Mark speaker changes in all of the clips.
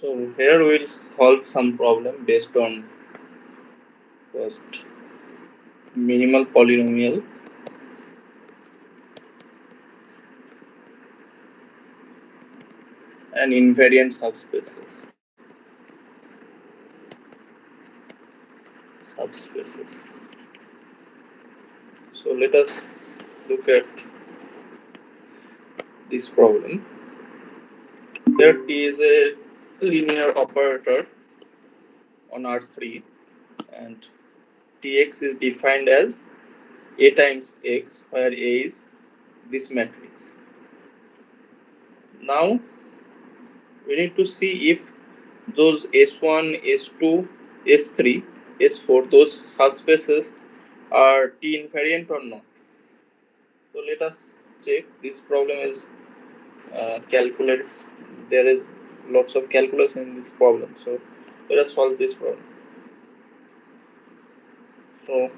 Speaker 1: So here we will solve some problem based on first minimal polynomial and invariant subspaces. So let us look at this problem. Here T is a linear operator on R3 and Tx is defined as A times X, where A is this matrix. Now we need to see if those S1, S2, S3, S4, those subspaces are T invariant or not. So let us check. This problem is calculated. There is lots of calculus in this problem. So let us solve this problem. So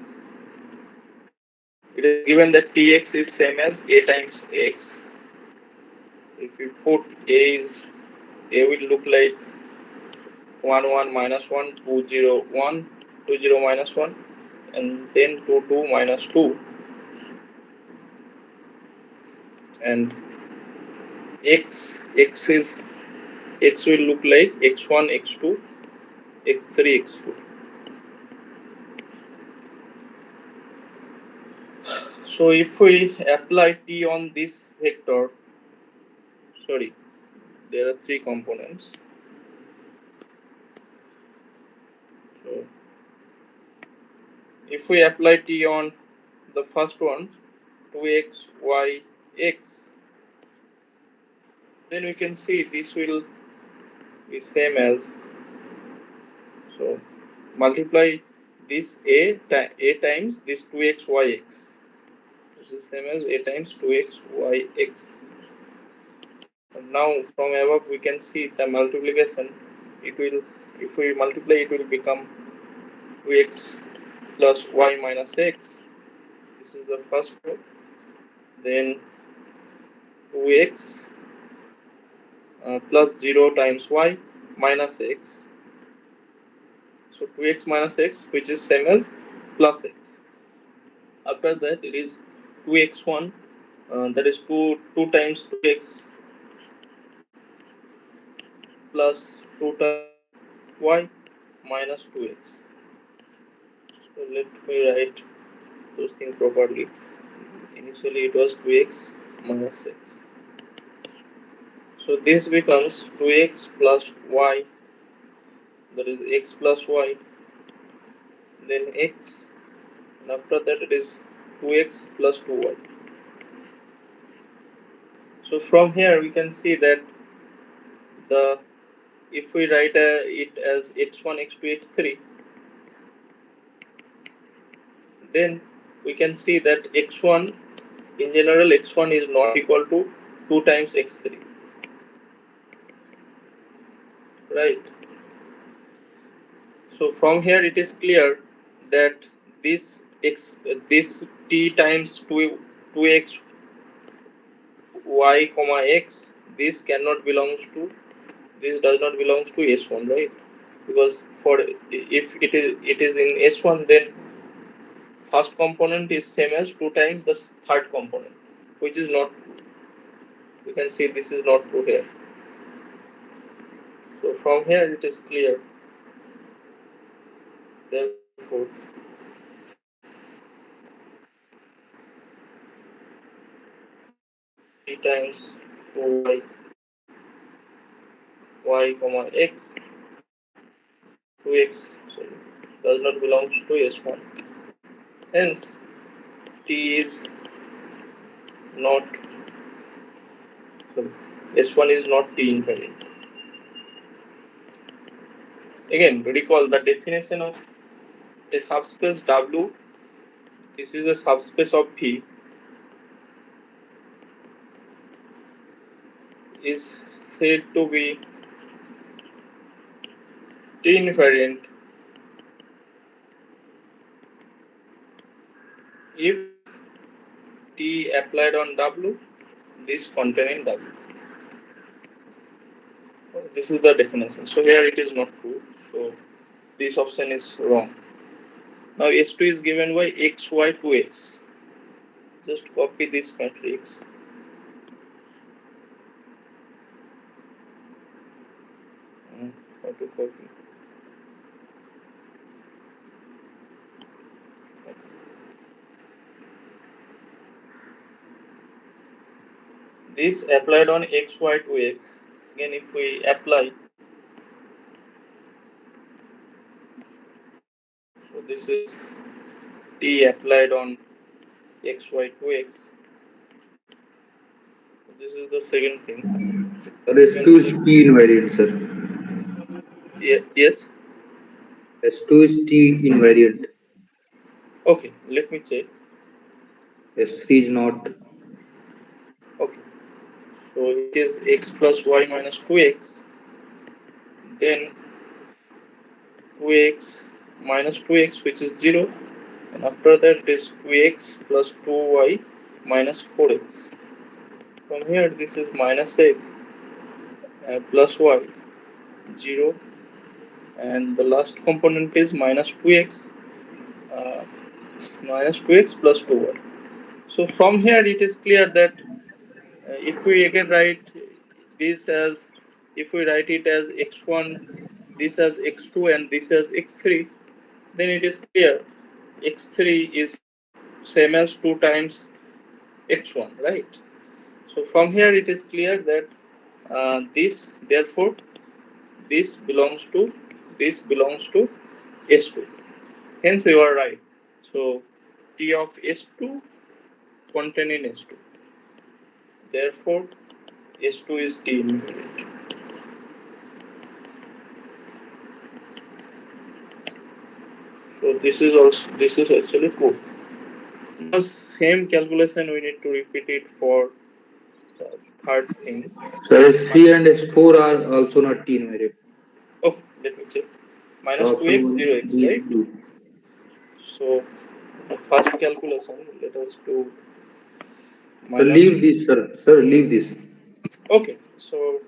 Speaker 1: it is given that Tx is same as A times X. If we put A will look like 1 1 minus 1 2 0 1 2 0 minus 1 and then 2 2 minus 2 and x will look like x1 x2 x3 x4. So if we apply t on this vector, there are three components. So if we apply t on the first one, 2x y x, then we can see this will be same as, so multiply this a times this 2x y x. This is same as a times 2x y x. And now from above we can see the multiplication. It will, if we multiply, it will become 2x plus y minus x. This is the first row. Then 2x plus 0 times y minus x. So 2x minus x, which is same as plus x. After that it is 2x1, that is 2 times 2x plus 2 times y minus 2x. So let me write those things properly. Initially it was 2x minus x. So this becomes 2x plus y, that is x plus y, then x, and after that it is 2x plus 2y. So from here we can see that the, if we write it as x1 x2 x3, then we can see that x1, in general x1 is not equal to 2 times x3, right? So from here it is clear that this t times 2x y comma x, this cannot belongs to, this does not belongs to S1, right? Because for, if it is in S1, then first component is same as 2 times the third component, which is not true. You can see this is not true here. So from here it is clear. Therefore t times 2y comma x, 2x, sorry, does not belong to S1. Hence t is not, sorry, S1 is not t invariant. Again, recall the definition of a subspace W. This is a subspace of V, is said to be T invariant if T applied on W, this contained in W. this is the definition. So here it is not true. So this option is wrong. Now S2 is given by x, y, 2x. Just copy this matrix. How to copy? This applied on x, y, 2x. Again, if we apply, so this is t applied on x, y, 2x. This is the second thing.
Speaker 2: Sir, S2 is T invariant, sir.
Speaker 1: Yes.
Speaker 2: S2 is T invariant.
Speaker 1: Okay, let me check.
Speaker 2: S3 is not.
Speaker 1: Okay, so it is x plus y minus 2x, then 2x minus 2x, which is 0, and after that it is 2x plus 2y minus 4x. From here this is minus x plus y, 0, and the last component is minus 2x plus 2y. So from here it is clear that if we again write this as, if we write it as x1, this as x2, and this as x3, then it is clear x3 is same as 2 times x1, right? So from here it is clear that this, therefore this belongs to S2. Hence you are right. So T of S2 contained in S2. Therefore S2 is T invariant. So this is actually true. Now same calculation we need to repeat it for the third thing.
Speaker 2: Sir, S3 and S4 are also not T invariant.
Speaker 1: Oh, let me check. Minus
Speaker 2: Option
Speaker 1: 2x,
Speaker 2: 1,
Speaker 1: 0x,
Speaker 2: these
Speaker 1: right?
Speaker 2: two.
Speaker 1: So the first calculation, let us do
Speaker 2: Sir,
Speaker 1: minus.
Speaker 2: leave this, sir. Sir, leave this.
Speaker 1: Okay, so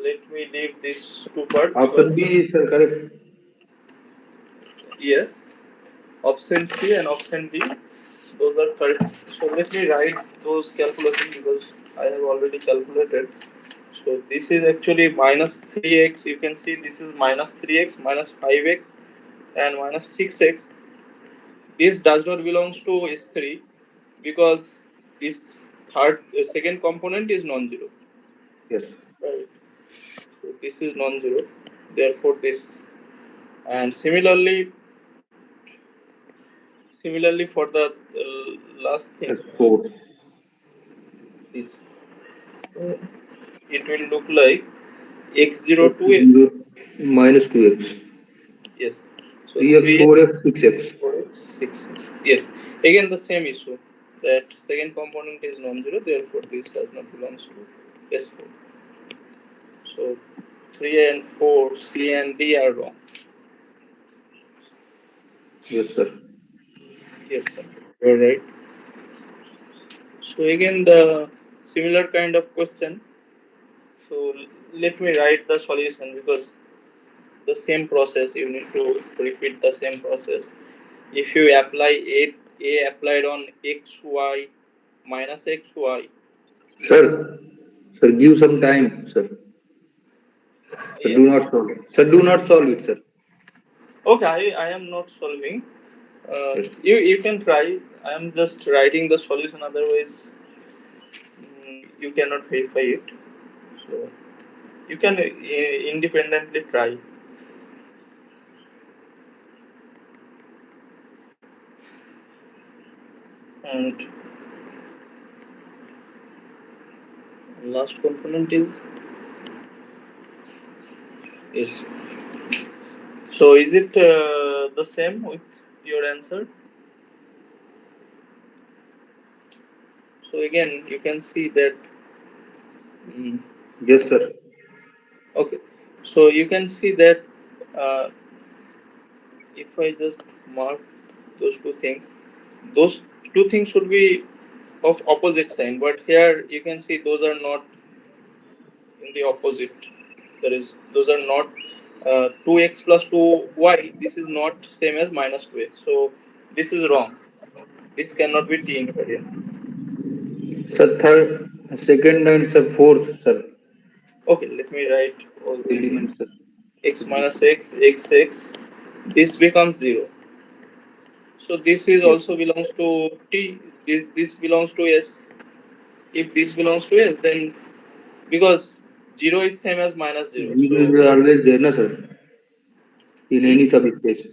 Speaker 1: let me leave this two part because
Speaker 2: Option B is, sir, correct.
Speaker 1: yes, option C and option D, those are correct. So let me write those calculations because I have already calculated. So this is actually minus 3x. You can see this is minus 3x, minus 5x, and minus 6x. This does not belongs to S3 because this second component is non-zero.
Speaker 2: Yes.
Speaker 1: Right. So this is non-zero. Therefore this, and similarly for the last thing
Speaker 2: S4.
Speaker 1: is it will look like x0 to a,
Speaker 2: X0 minus 2x.
Speaker 1: yes. So
Speaker 2: 3x,
Speaker 1: 3x,
Speaker 2: 4x, 6x.
Speaker 1: 4x, 6x. Yes. Again the same issue that second component is non-zero. Therefore this does not belongs to S4. So 3 and 4, C and D are wrong.
Speaker 2: Yes, sir.
Speaker 1: Yes, sir. You're right. So again the similar kind of question. So let me write the solution because the same process you need to repeat the same process. If you apply a applied on xy minus xy,
Speaker 2: Sir, sir, give some time, sir. Sir, do
Speaker 1: yes.
Speaker 2: not solve it. Sir, do not solve it, sir.
Speaker 1: Okay, I am not solving.
Speaker 2: Yes.
Speaker 1: You can try. I am just writing the solution. Otherwise, you cannot verify it. So you can independently try. And last component is yes. So is it the same with your answer? So again, you can see that. mm,
Speaker 2: Yes, sir.
Speaker 1: okay, so you can see that uh, if I just mark those those two things should be of opposite sign. But here you can see those are not in the opposite. Those are not 2x plus 2y. This is not same as minus 2x. So this is wrong. This cannot be t invariant.
Speaker 2: Sir, third, second and sir, fourth, sir.
Speaker 1: Okay, let me write all these things.
Speaker 2: Element, sir.
Speaker 1: X minus x, x, x. This becomes 0. So this is
Speaker 2: Yes.
Speaker 1: also belongs to t. This belongs to s. If this belongs to s, then because 0 is same as minus 0.
Speaker 2: Zero
Speaker 1: So
Speaker 2: is always there, na, sir? In
Speaker 1: hmm?
Speaker 2: any subspace. Sir,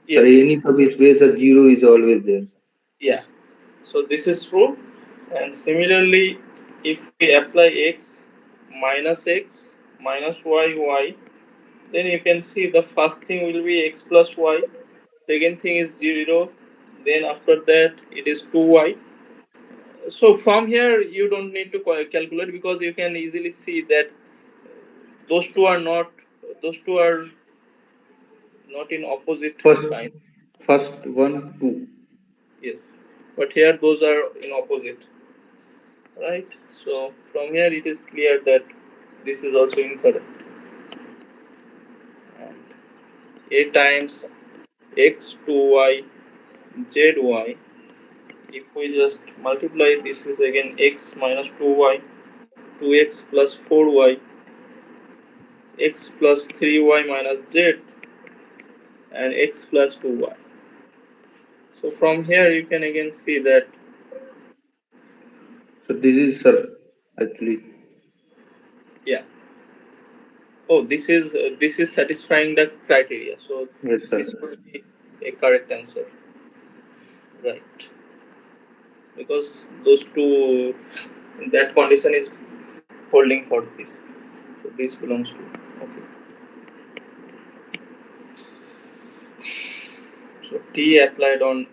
Speaker 1: Yes,
Speaker 2: any subspace, sir, zero is always there.
Speaker 1: yeah. So this is true. And similarly, if we apply x minus y, then you can see the first thing will be x plus y. Second thing is 0. Then after that it is 2y. So from here you don't need to calculate, because you can easily see that those two are not those two are not in opposite
Speaker 2: First,
Speaker 1: sign.
Speaker 2: first one, two.
Speaker 1: Yes, but here those are in opposite, right? So from here it is clear that this is also incorrect. And a times x 2y zy, if we just multiply, this is again x minus 2y, 2x plus 4y, x plus 3y minus z, and x plus 2y. So from here you can again see that,
Speaker 2: So this is, sir, actually.
Speaker 1: yeah, oh, this is satisfying the criteria. So
Speaker 2: Yes, sir.
Speaker 1: this would be a correct answer, right? Because those two, that condition is holding for this. So this belongs to, okay. So T applied on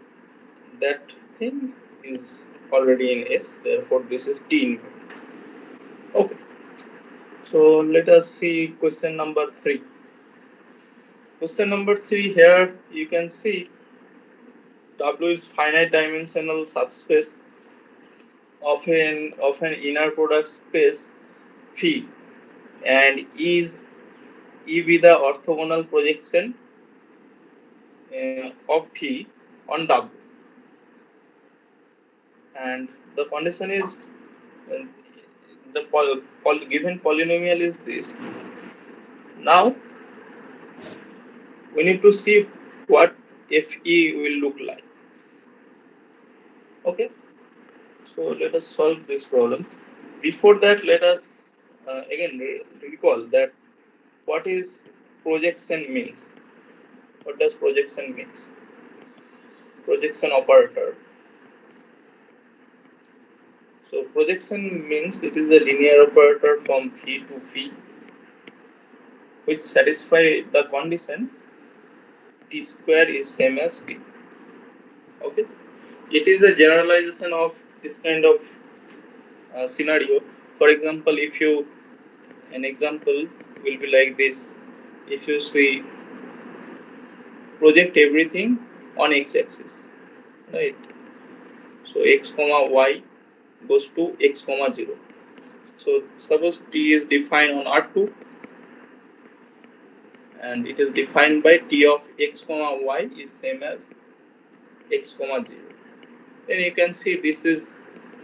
Speaker 1: that thing is already in S. Therefore, this is T invariant. Okay. So let us see question number 3. Question number 3, here you can see W is finite dimensional subspace of an inner product space phi, and is E be the orthogonal projection of phi on W, and the condition is uh, the given polynomial is this. Now we need to see what Fe will look like. Okay, so let us solve this problem. Before that, let us again recall that what is projection means. What does projection means? Projection operator. So projection means it is a linear operator from phi to phi, which satisfy the condition t square is same as t. Okay, it is a generalization of this kind of scenario. For example, if you an example will be like this: if you see, project everything on x-axis, right? So x comma y goes to x comma 0. So suppose t is defined on R2, and it is defined by t of x comma y is same as x comma 0. Then you can see this is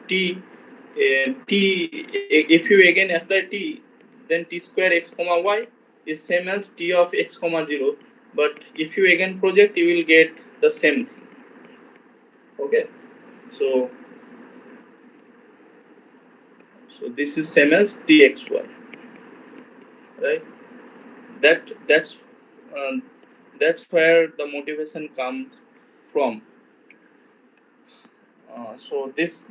Speaker 1: t. If you again apply t, then t square x comma y is same as t of x comma 0. But if you again project, you will get the same thing. Okay, so this is same as txy, right? That's uh, that's where the motivation comes from. So this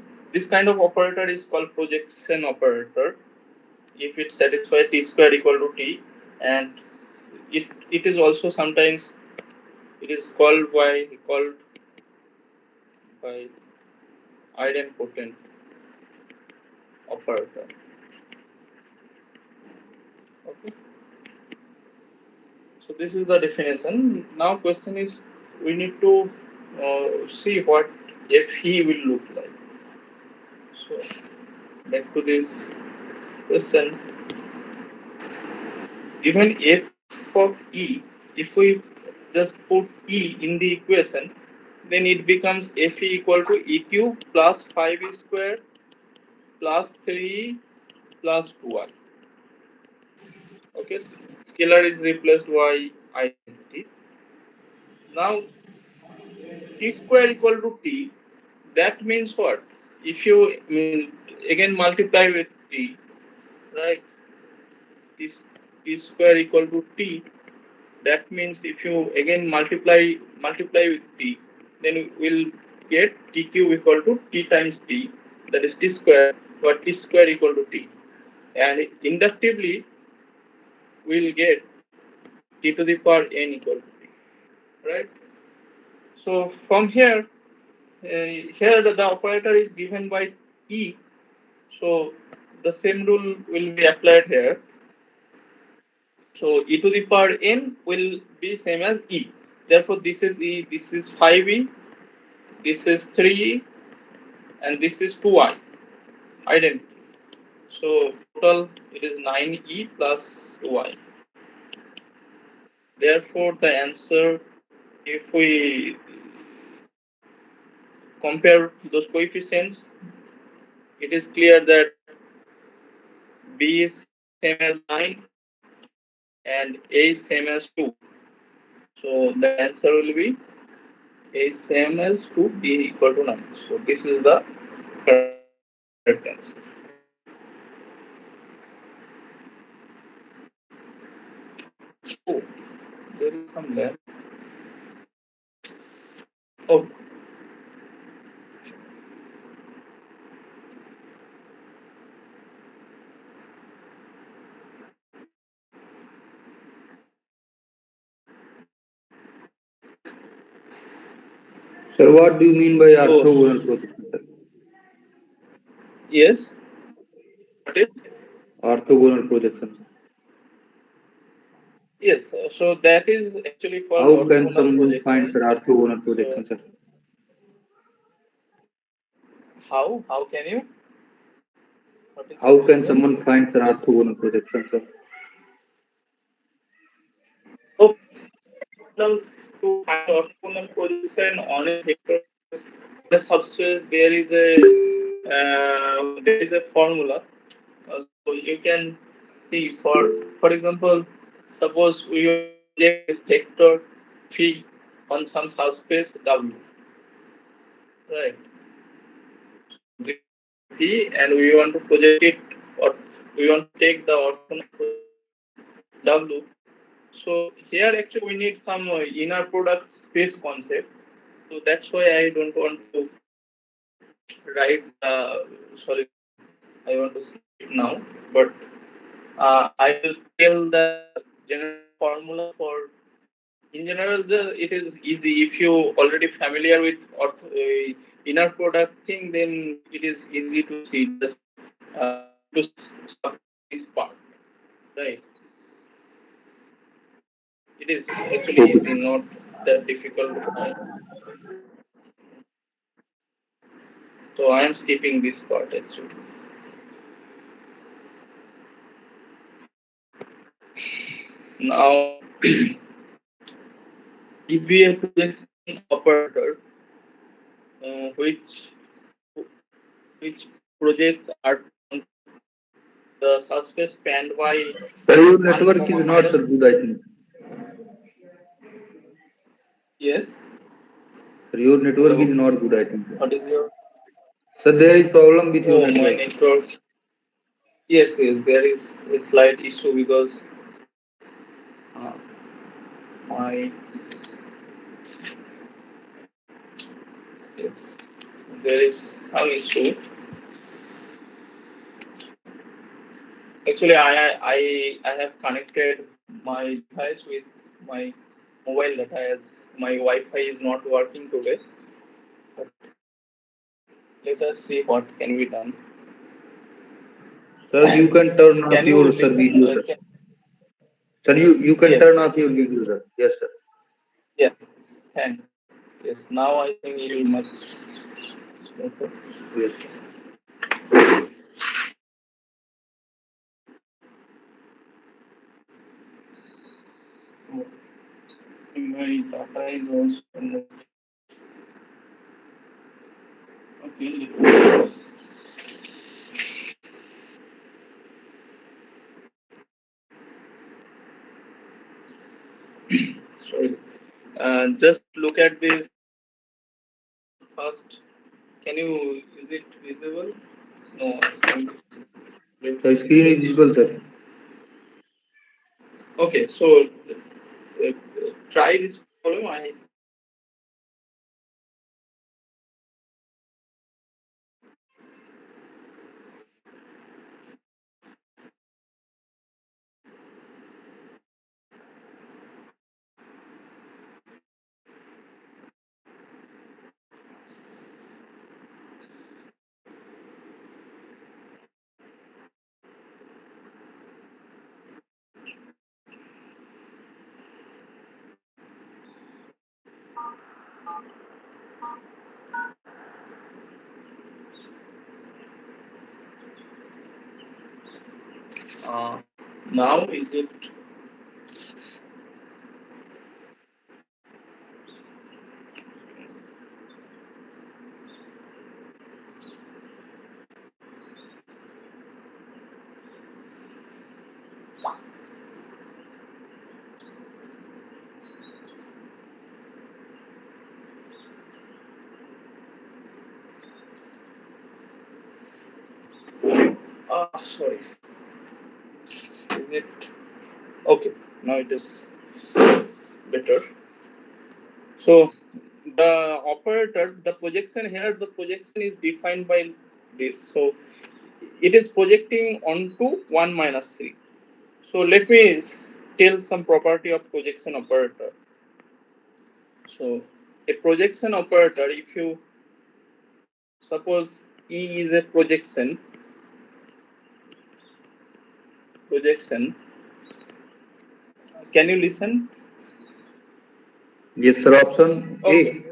Speaker 1: kind of operator is called projection operator if it satisfies t square equal to t, and it is also sometimes it is called by idempotent operator. Okay, so this is the definition. Now question is, we need to see what Fe will look like. So back to this question. given f of e, if we just put e in the equation, then it becomes fe equal to e cube plus 5e square plus 3 plus 2y. Okay, scalar is replaced by identity. Now t square equal to t, that means what? If you again multiply with t, right? T, t square equal to t, that means if you again multiply with t, then we'll get t cube equal to t times t, that is t square, or t square equal to t, and inductively we'll get t to the power n equal to t, right? So from here, here the operator is given by e, so the same rule will be applied here. So e to the power n will be same as e. Therefore, this is e, this is 5e, this is 3e, and this is 2i. Identity. So total it is 9e plus 2i. Therefore, the answer, if we compare those coefficients, it is clear that b is same as 9 and a is same as 2. So the answer will be a is same as 2, b equal to 9. So this is the correct answer. Oh, there is some left. Oh,
Speaker 2: Sir, what do you mean by
Speaker 1: so
Speaker 2: orthogonal projection, sir?
Speaker 1: yes, what is?
Speaker 2: Orthogonal projection, sir.
Speaker 1: Yes, so that is actually called
Speaker 2: How can
Speaker 1: orthogonal
Speaker 2: someone find,
Speaker 1: projections.
Speaker 2: sir, orthogonal
Speaker 1: So
Speaker 2: projection, sir?
Speaker 1: how can you? What is the
Speaker 2: How can
Speaker 1: question?
Speaker 2: someone find, sir,
Speaker 1: Yes.
Speaker 2: orthogonal projection, sir?
Speaker 1: So to find orthogonal projection on a vector on a subspace, there is a formula. So you can see, for example, suppose we project this vector phi on some subspace W, right? This phi, and we want to project it, or we want to take the orthogonal W. So here actually we need some inner product space concept. So that's why I don't want to write. Sorry, I want to skip it now. But I will tell the general formula for. In general, it is easy if you already familiar with inner product thing. Then it is easy to see. Just to stop this part, right? It is actually easy,
Speaker 2: Okay.
Speaker 1: not that difficult to find. So I am skipping this part actually. Now, if we have projection operator, which projects are on the surface spanned by
Speaker 2: Sir, your
Speaker 1: 1
Speaker 2: network is
Speaker 1: comma
Speaker 2: not,
Speaker 1: minus.
Speaker 2: sir, good, I think.
Speaker 1: Yes.
Speaker 2: Sir, your network is
Speaker 1: Hello.
Speaker 2: not good, I think, sir.
Speaker 1: What is your?
Speaker 2: Sir, there is problem with your
Speaker 1: Oh, my
Speaker 2: network.
Speaker 1: network. Yes, yes. There is a slight issue because uh, my yes, there is some issue. Actually, I have connected my device with my mobile data as my Wi-Fi is not working today. But let us see what can be done.
Speaker 2: Sir, you can turn off
Speaker 1: Can you
Speaker 2: your, sir,
Speaker 1: listen?
Speaker 2: video, sir. Sir, you can
Speaker 1: Yes,
Speaker 2: turn
Speaker 1: yes,
Speaker 2: off your video, sir. Yes, sir.
Speaker 1: yes. Thanks. Yes. Now I think you must. Okay.
Speaker 2: Yes.
Speaker 1: My data is also not. Okay, sorry. Just look at this first. Can you, is it visible? No.
Speaker 2: The screen is visible, sir.
Speaker 1: Okay, so try this problem. Now is it? Sorry. Is it okay? Now it is better. So the operator, the projection here, the projection is defined by this. So it is projecting onto 1 minus 3. So let me tell some property of projection operator. So a projection operator, if you suppose E is a projection, can you listen?
Speaker 2: Yes, sir. Option
Speaker 1: Okay.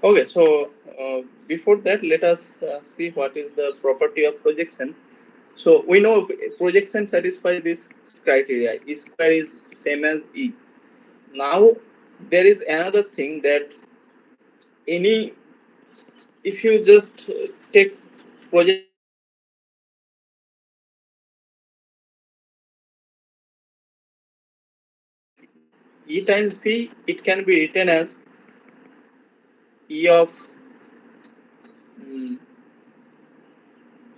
Speaker 2: A.
Speaker 1: Okay, so before that, let us see what is the property of projection. So we know projection satisfies this criteria. E square is same as E. Now there is another thing that any, if you just take projection E times P, it can be written as E of mm,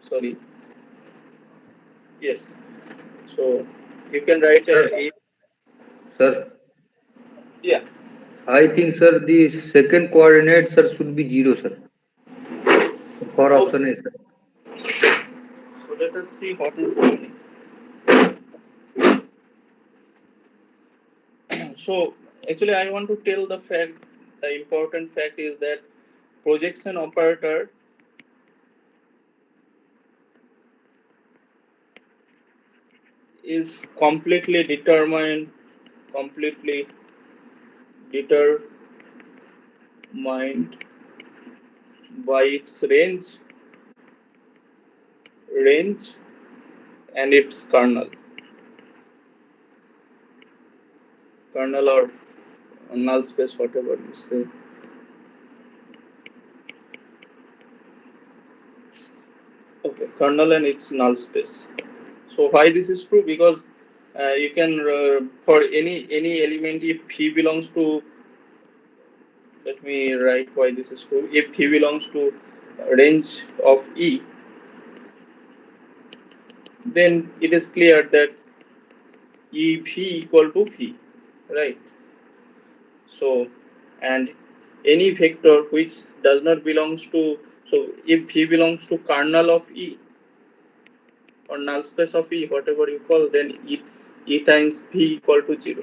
Speaker 1: sorry, yes. So you can write
Speaker 2: Sir,
Speaker 1: E.
Speaker 2: sir,
Speaker 1: Yeah.
Speaker 2: I think, sir, the second coordinate, sir, should be 0, sir. For
Speaker 1: Okay.
Speaker 2: option A, sir.
Speaker 1: So let us see what is happening. So actually, I want to tell the fact. The important fact is that projection operator is completely determined by its range and its kernel or null space, whatever you say. Okay, kernel and its null space. So why this is true? Because you can for any element, if phi belongs to, let me write why this is true. If phi belongs to range of E, then it is clear that E phi equal to phi, right? So, and any vector which does not belongs to, so if phi belongs to kernel of E or null space of E, whatever you call, then E times phi equal to 0.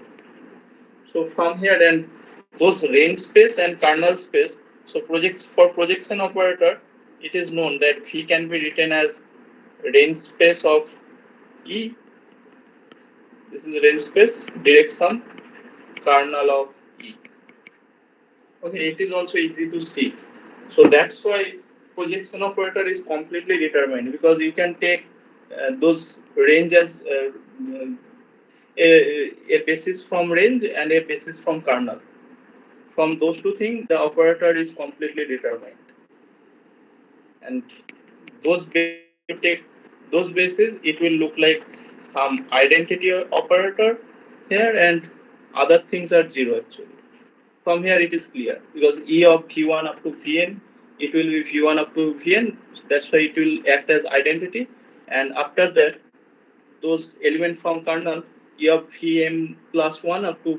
Speaker 1: So from here, then those range space and kernel space. So projects for projection operator, it is known that phi can be written as range space of E. This is range space direct sum kernel of E. Okay, it is also easy to see. So that's why projection operator is completely determined, because you can take those range as a basis from range and a basis from kernel. From those two things, the operator is completely determined. And those basic, if you take those bases, it will look like some identity operator here, and other things are zero actually. From here it is clear, because E of V1 up to Vn, it will be V1 up to Vn, that's why it will act as identity. And after that, those elements from kernel, E of Vm plus 1 up to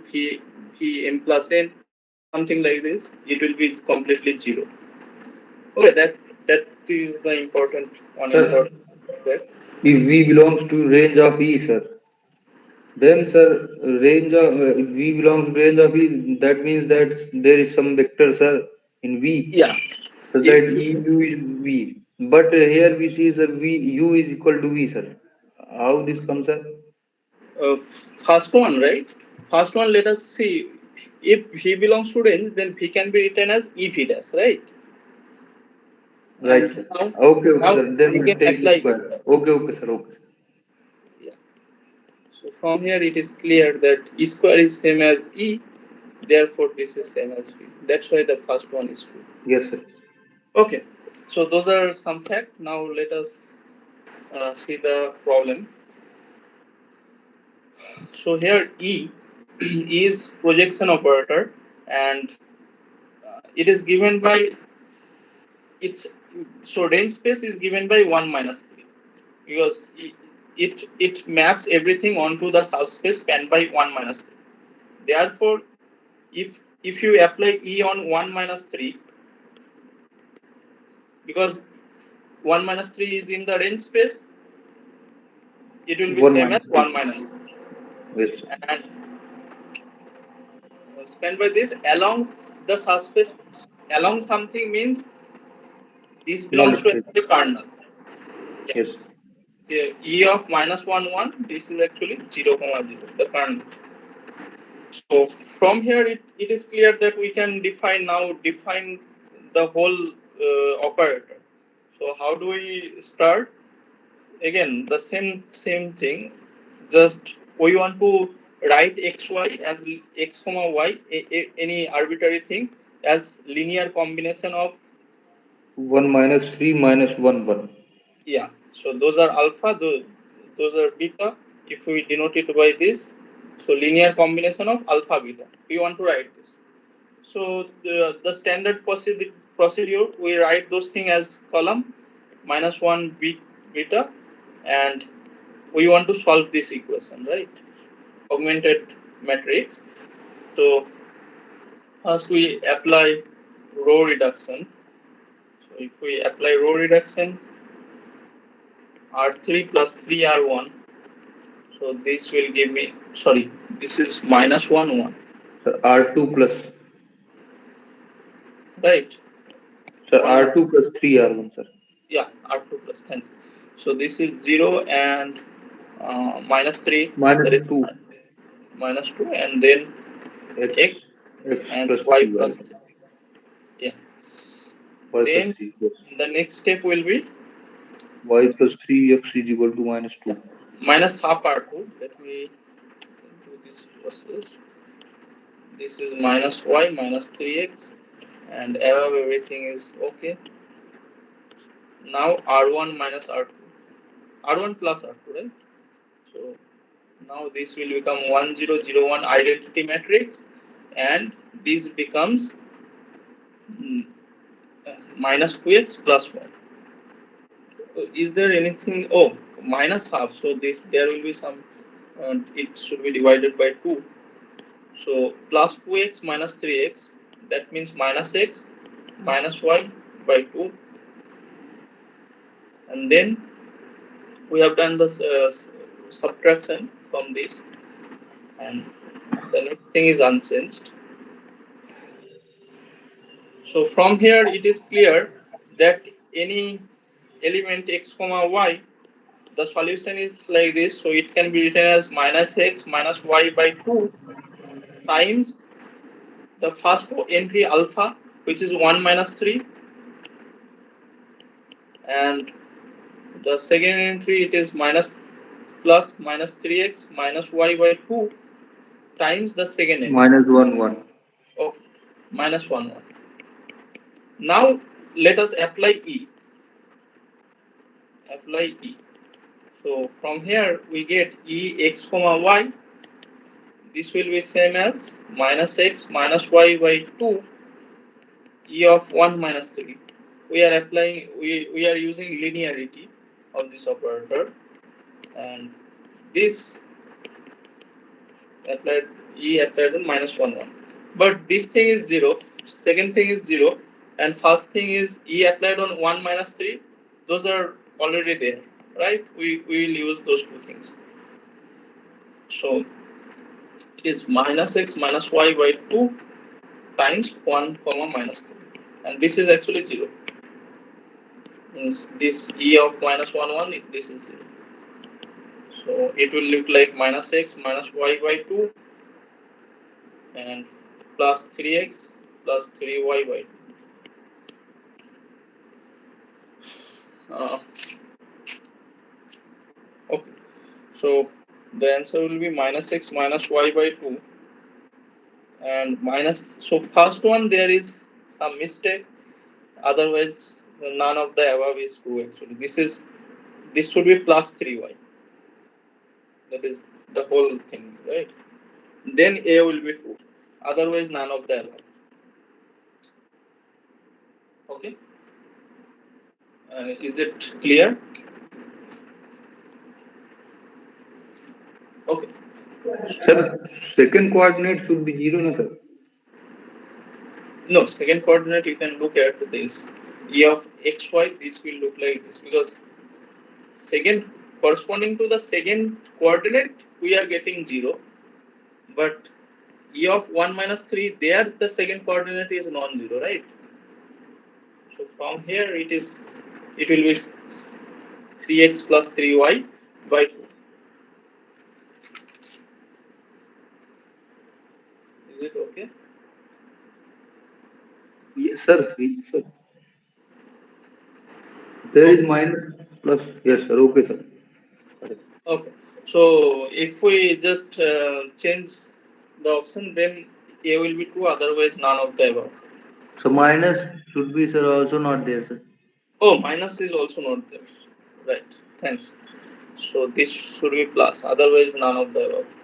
Speaker 1: Vm plus n, something like this, it will be completely zero. Okay, that is the important one
Speaker 2: Sir,
Speaker 1: important that.
Speaker 2: if V belongs to range of E, sir, then sir, range of if V belongs to range of E, that means that there is some vector, sir, in V,
Speaker 1: Yeah.
Speaker 2: so
Speaker 1: If
Speaker 2: that E U is V. But here we see, sir, V U is equal to V, sir. How this comes, sir?
Speaker 1: first one, right? First one, let us see. If V belongs to range, then V can be written as E V dash, right?
Speaker 2: Right,
Speaker 1: And
Speaker 2: sir.
Speaker 1: now,
Speaker 2: Okay,
Speaker 1: now
Speaker 2: sir. Then
Speaker 1: we
Speaker 2: we'll
Speaker 1: can
Speaker 2: take the
Speaker 1: apply it.
Speaker 2: square. Okay, sir. Okay, sir.
Speaker 1: Yeah. So from here it is clear that E square is same as E, therefore this is same as V. That's why the first one is true.
Speaker 2: Yes, sir.
Speaker 1: Okay. So those are some facts. Now let us see the problem. So here E is projection operator, and it is given by it. So range space is given by 1 minus 3, because it maps everything onto the subspace spanned by 1 minus 3. Therefore, if you apply E on 1 minus 3, because 1 minus 3 is in the range space, it will be
Speaker 2: 1
Speaker 1: same as
Speaker 2: minus
Speaker 1: 1
Speaker 2: 3.
Speaker 1: minus 3.
Speaker 2: Yes, sir.
Speaker 1: And spanned by this along the subspace, along something means this
Speaker 2: Null
Speaker 1: belongs to
Speaker 2: strip.
Speaker 1: actually kernel. Yeah.
Speaker 2: Yes.
Speaker 1: So E of minus 1 1, this is actually 0 comma 0, the kernel. So from here it is clear that we can define the whole operator. So how do we start? Again, the same thing. Just we want to write xy as x comma y, any arbitrary thing, as linear combination of.
Speaker 2: 1 minus 3 minus 1, 1.
Speaker 1: Yeah. So those are alpha, those are beta. If we denote it by this, so linear combination of alpha beta. We want to write this. So the standard procedure, we write those things as column minus 1 beta, and we want to solve this equation, right? Augmented matrix. So first we apply row reduction. So if we apply row reduction, R3 plus 3R1, so this will give me, sorry, this is minus 1 1,
Speaker 2: So R2 plus.
Speaker 1: right?
Speaker 2: So
Speaker 1: 1 1.
Speaker 2: R2 plus 3 R1, sir.
Speaker 1: Yeah, R2 plus, thanks. So this is 0 and minus 3,
Speaker 2: Minus
Speaker 1: that is
Speaker 2: 2
Speaker 1: minus 2, and then
Speaker 2: x
Speaker 1: x
Speaker 2: x
Speaker 1: and
Speaker 2: plus
Speaker 1: y
Speaker 2: 3 y.
Speaker 1: plus 3. Yeah.
Speaker 2: Y plus
Speaker 1: Then
Speaker 2: 3. Yes.
Speaker 1: the next step will be
Speaker 2: Y plus 3 x is equal to minus 2.
Speaker 1: minus half R2. Let me do this process. This is minus y minus 3x, and above everything is okay. Now R1 minus R2. R1 plus R2, right? So now this will become 1 0 0 1 identity matrix, and this becomes mm, minus 2x plus 1. Is there anything? Oh, minus half. So this, there will be some. It should be divided by 2. So plus 2x minus 3x. That means minus x minus y by 2. And then we have done the subtraction from this. And the next thing is unchanged. So from here it is clear that any element x comma y, the solution is like this. So it can be written as minus x minus y by 2 times the first entry alpha, which is 1 minus 3, and the second entry it is minus plus minus 3x minus y by 2 times the second element.
Speaker 2: Minus 1, 1.
Speaker 1: Okay, minus 1 1. Now let us apply E. Apply E. So from here we get E x comma y. This will be same as minus x minus y by 2 E of 1 minus 3. We are applying, we are using linearity of this operator, and this applied E applied on minus 1 1. But this thing is 0, second thing is 0, and first thing is E applied on 1 minus 3. Those are already there, right? We will use those two things. So it is minus x minus y by 2 times 1 comma minus 3. And this is actually 0. Means this E of minus 1 1, this is 0. So it will look like minus x minus y by 2 and plus 3x plus 3y by 2. Okay, so the answer will be minus x minus y by 2 and minus. So first one there is some mistake, otherwise none of the above is true actually. This should be plus 3y. That is the whole thing, right? Then a will be true, otherwise none of the above. Okay, is it clear? Okay.
Speaker 2: Sir, second coordinate should be 0, na, sir?
Speaker 1: No, second coordinate you can look at this E of xy. This will look like this because second corresponding to the second coordinate we are getting 0, but E of 1 minus 3 there the second coordinate is non-zero, right? So from here it will be 3x plus 3y by 2. Is it okay?
Speaker 2: Yes, sir. Yes, sir. There is
Speaker 1: Okay.
Speaker 2: minus plus. Yes, sir. Okay, sir.
Speaker 1: Okay. So if we just change the option, then A will be true, otherwise none of the above.
Speaker 2: So minus should be, sir, also not there, sir.
Speaker 1: Oh, minus is also not there. Right. Thanks. So this should be plus, otherwise none of the above.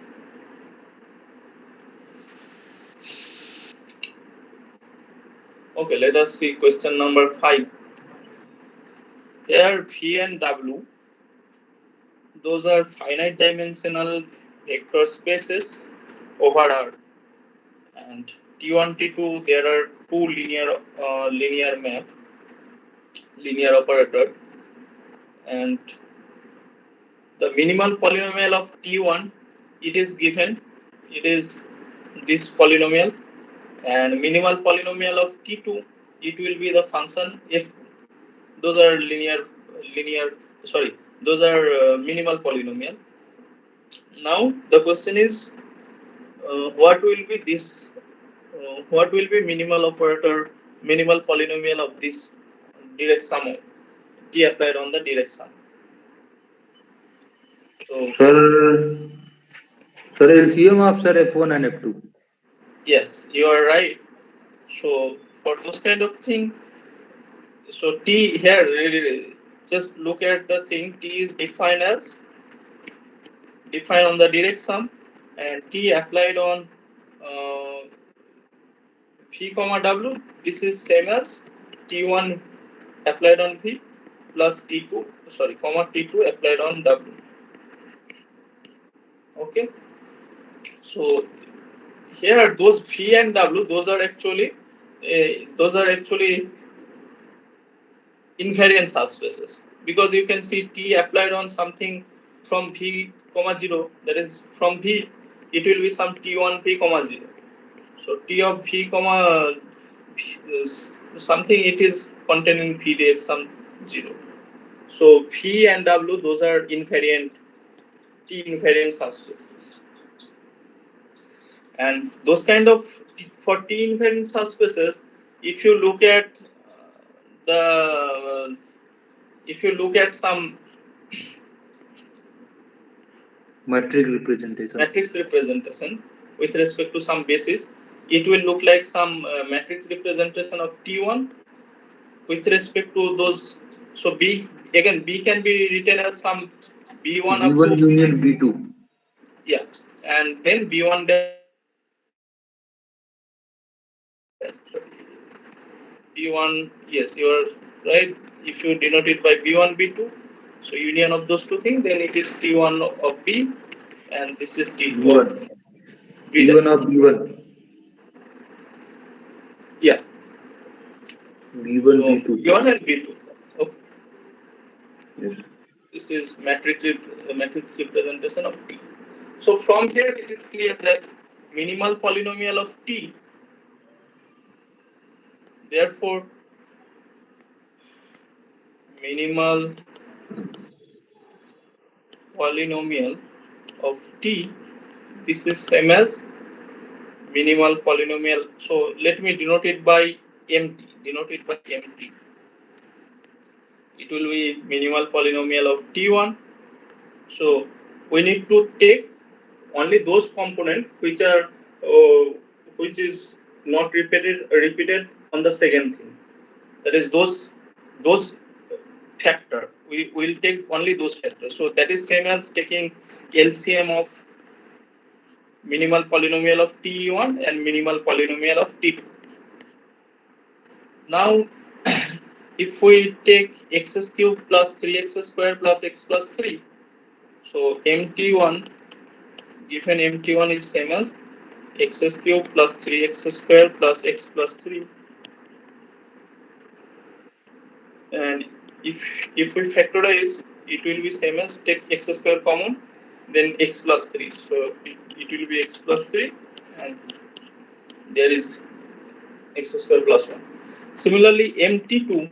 Speaker 1: Okay, let us see question number 5. Here V and W, those are finite dimensional vector spaces over R. And T1, T2, there are two linear operator, and the minimal polynomial of T1, it is given, it is this polynomial, and minimal polynomial of T2, it will be the function f. Those are linear sorry, those are minimal polynomial. Now the question is, what will be this what will be minimal polynomial of this direct sum T applied on the direct sum. So
Speaker 2: Sir, sir, LCM of sir F1 and F2.
Speaker 1: yes, you are right. So for those kind of thing, so T here really just look at the thing. T is defined on the direct sum, and T applied on uh, V comma W. This is same as T1 applied on V plus T2 comma T2 applied on W. Okay. So here those V and W, those are actually invariant subspaces, because you can see T applied on something from V comma 0, that is from V it will be some T1 V comma 0. So T of V comma is something, it is containing V dx some 0. So V and W, those are invariant T invariant subspaces, and those kind of for T invariant subspaces, if you look at the if you look at some
Speaker 2: Matrix representation.
Speaker 1: matrix representation with respect to some basis, it will look like some matrix representation of T1 with respect to those. So B, again, B can be written as some B1 up
Speaker 2: B1
Speaker 1: to,
Speaker 2: union B2.
Speaker 1: yeah, and then B1 dash B1, yes, you are right. If you denote it by B1 B2, so union of those two things, then it is T1 of B, and this is T2 of
Speaker 2: B1.
Speaker 1: B
Speaker 2: B1
Speaker 1: dash.
Speaker 2: of B1.
Speaker 1: Yeah,
Speaker 2: B1
Speaker 1: so
Speaker 2: B2.
Speaker 1: B1 and B2. Okay.
Speaker 2: Yes.
Speaker 1: This is matrix representation of T. So from here it is clear that minimal polynomial of T, therefore minimal polynomial of T, this is same as minimal polynomial. So let me denote it by MT. Denote it by MT. It will be minimal polynomial of T1. So we need to take only those components which are which is not repeated on the second thing. That is those factor. We will take only those factors. So that is same as taking LCM of minimal polynomial of T1 and minimal polynomial of T2. Now, if we take x cube plus 3x square plus x plus 3, so MT1, given MT1 is same as x cube plus 3x square plus x plus 3. And if if we factorize, it will be same as take x square common, then x plus 3. So it will be x plus 3, and there is x square plus 1. Similarly, MT2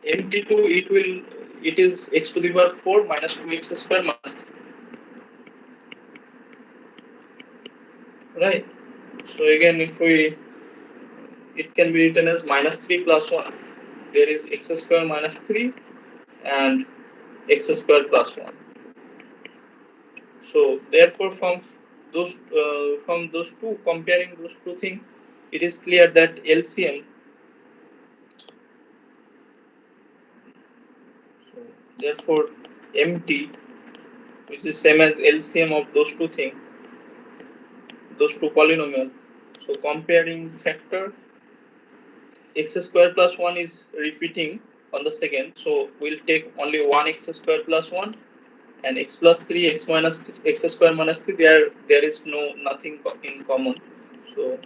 Speaker 1: it is x to the power 4 minus 2x square minus 3. Right. So again, if we, it can be written as minus 3 plus 1. There is x square minus 3 and x square plus 1. So therefore, from those two, comparing those two things, it is clear that LCM. So therefore, MT, which is same as LCM of those two things, those two polynomial. So comparing factor, x square plus 1 is repeating on the second. So we'll take only 1 x square plus 1, and x plus 3 x minus 3, x square minus 3, there is nothing in common. So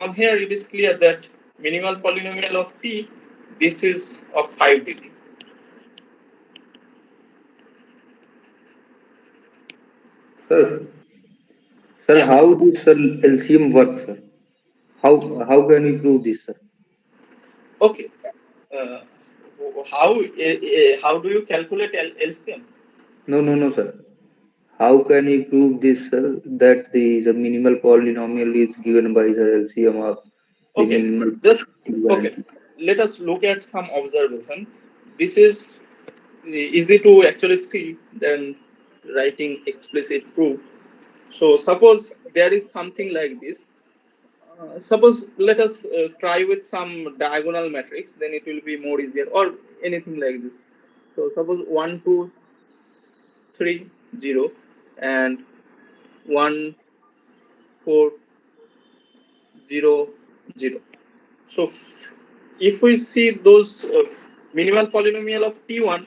Speaker 1: from here it is clear that minimal polynomial of T, this is of 5 degree.
Speaker 2: Sir, sir,
Speaker 1: Yeah.
Speaker 2: how does sir LCM work, sir? How how can we prove this, sir?
Speaker 1: Okay. Uh, how do you calculate LCM?
Speaker 2: No, no, no, sir. How can we prove this, sir, that the minimal polynomial is given by the LCM of the
Speaker 1: Okay.
Speaker 2: minimal
Speaker 1: Just okay.
Speaker 2: invariant?
Speaker 1: Let us look at some observation. This is easy to actually see than writing explicit proof. So suppose there is something like this. Suppose let us try with some diagonal matrix, then it will be more easier, or anything like this. So suppose 1 2 3 0 and 1 4 0 0. So if we see those minimal polynomial of T1,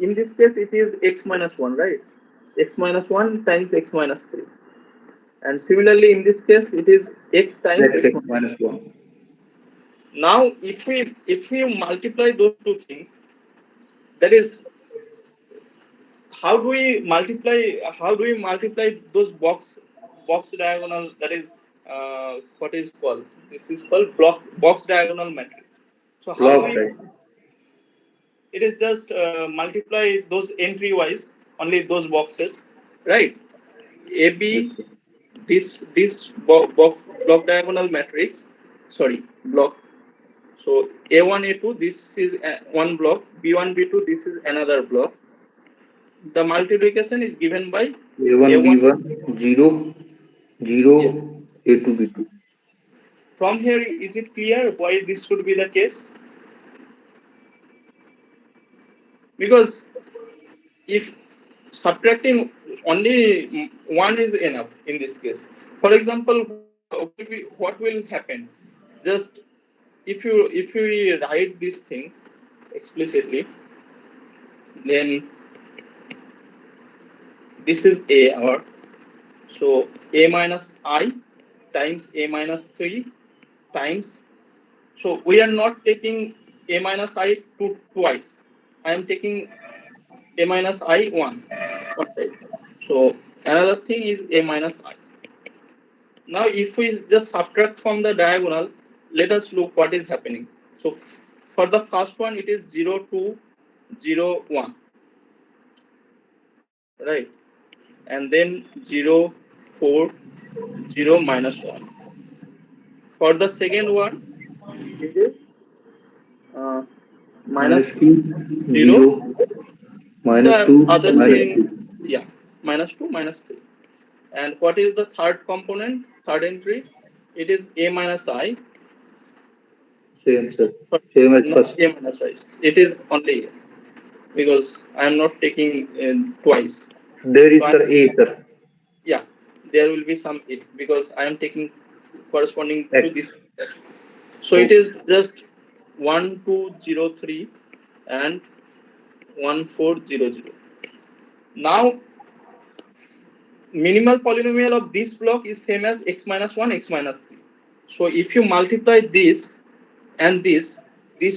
Speaker 1: in this case it is x minus 1, right? X minus 1 times x minus 3. And similarly in this case it is x times
Speaker 2: X
Speaker 1: x
Speaker 2: x
Speaker 1: minus 3.
Speaker 2: minus 1.
Speaker 1: Now if we multiply those two things, that is, how do we multiply those box diagonal, that is what is called, this is called box diagonal matrix. So how do
Speaker 2: Block
Speaker 1: we,
Speaker 2: type.
Speaker 1: it is just multiply those entry wise only those boxes, right? AB,
Speaker 2: Okay.
Speaker 1: this block diagonal matrix, sorry, block, So A1, A2, this is one block, B1, B2, this is another block. The multiplication is given by
Speaker 2: A1
Speaker 1: A1.
Speaker 2: B1 0 0
Speaker 1: Yeah.
Speaker 2: A2 B2.
Speaker 1: From here, is it clear why this should be the case? Because if subtracting only one is enough in this case. For example, what will happen? Just if you write this thing explicitly, then this is a or so a minus I times a minus 3 times. So we are not taking a minus I twice. I am taking a minus I one time. So another thing is a minus I. Now if we just subtract from the diagonal, let us look what is happening. So for the first one, it is 0, 2, 0, 1, right? And then 0, 4, 0, minus 1. For the second one, it is uh, minus
Speaker 2: Minus 2
Speaker 1: 0.
Speaker 2: 0 minus
Speaker 1: The
Speaker 2: 2
Speaker 1: other
Speaker 2: minus
Speaker 1: thing,
Speaker 2: 3.
Speaker 1: yeah, minus 2, minus 3. And what is the third component, third entry? It is a minus I,
Speaker 2: Same sir.
Speaker 1: but
Speaker 2: Same as
Speaker 1: not
Speaker 2: first.
Speaker 1: a minus I. It is only a, because I am not taking twice.
Speaker 2: There
Speaker 1: So
Speaker 2: is
Speaker 1: I,
Speaker 2: sir A sir.
Speaker 1: yeah, there will be some a because I am taking corresponding to
Speaker 2: X.
Speaker 1: this. So it
Speaker 2: Okay.
Speaker 1: is just 1203 and 1400. Now minimal polynomial of this block is same as x minus 1, x minus 3. So if you multiply this and this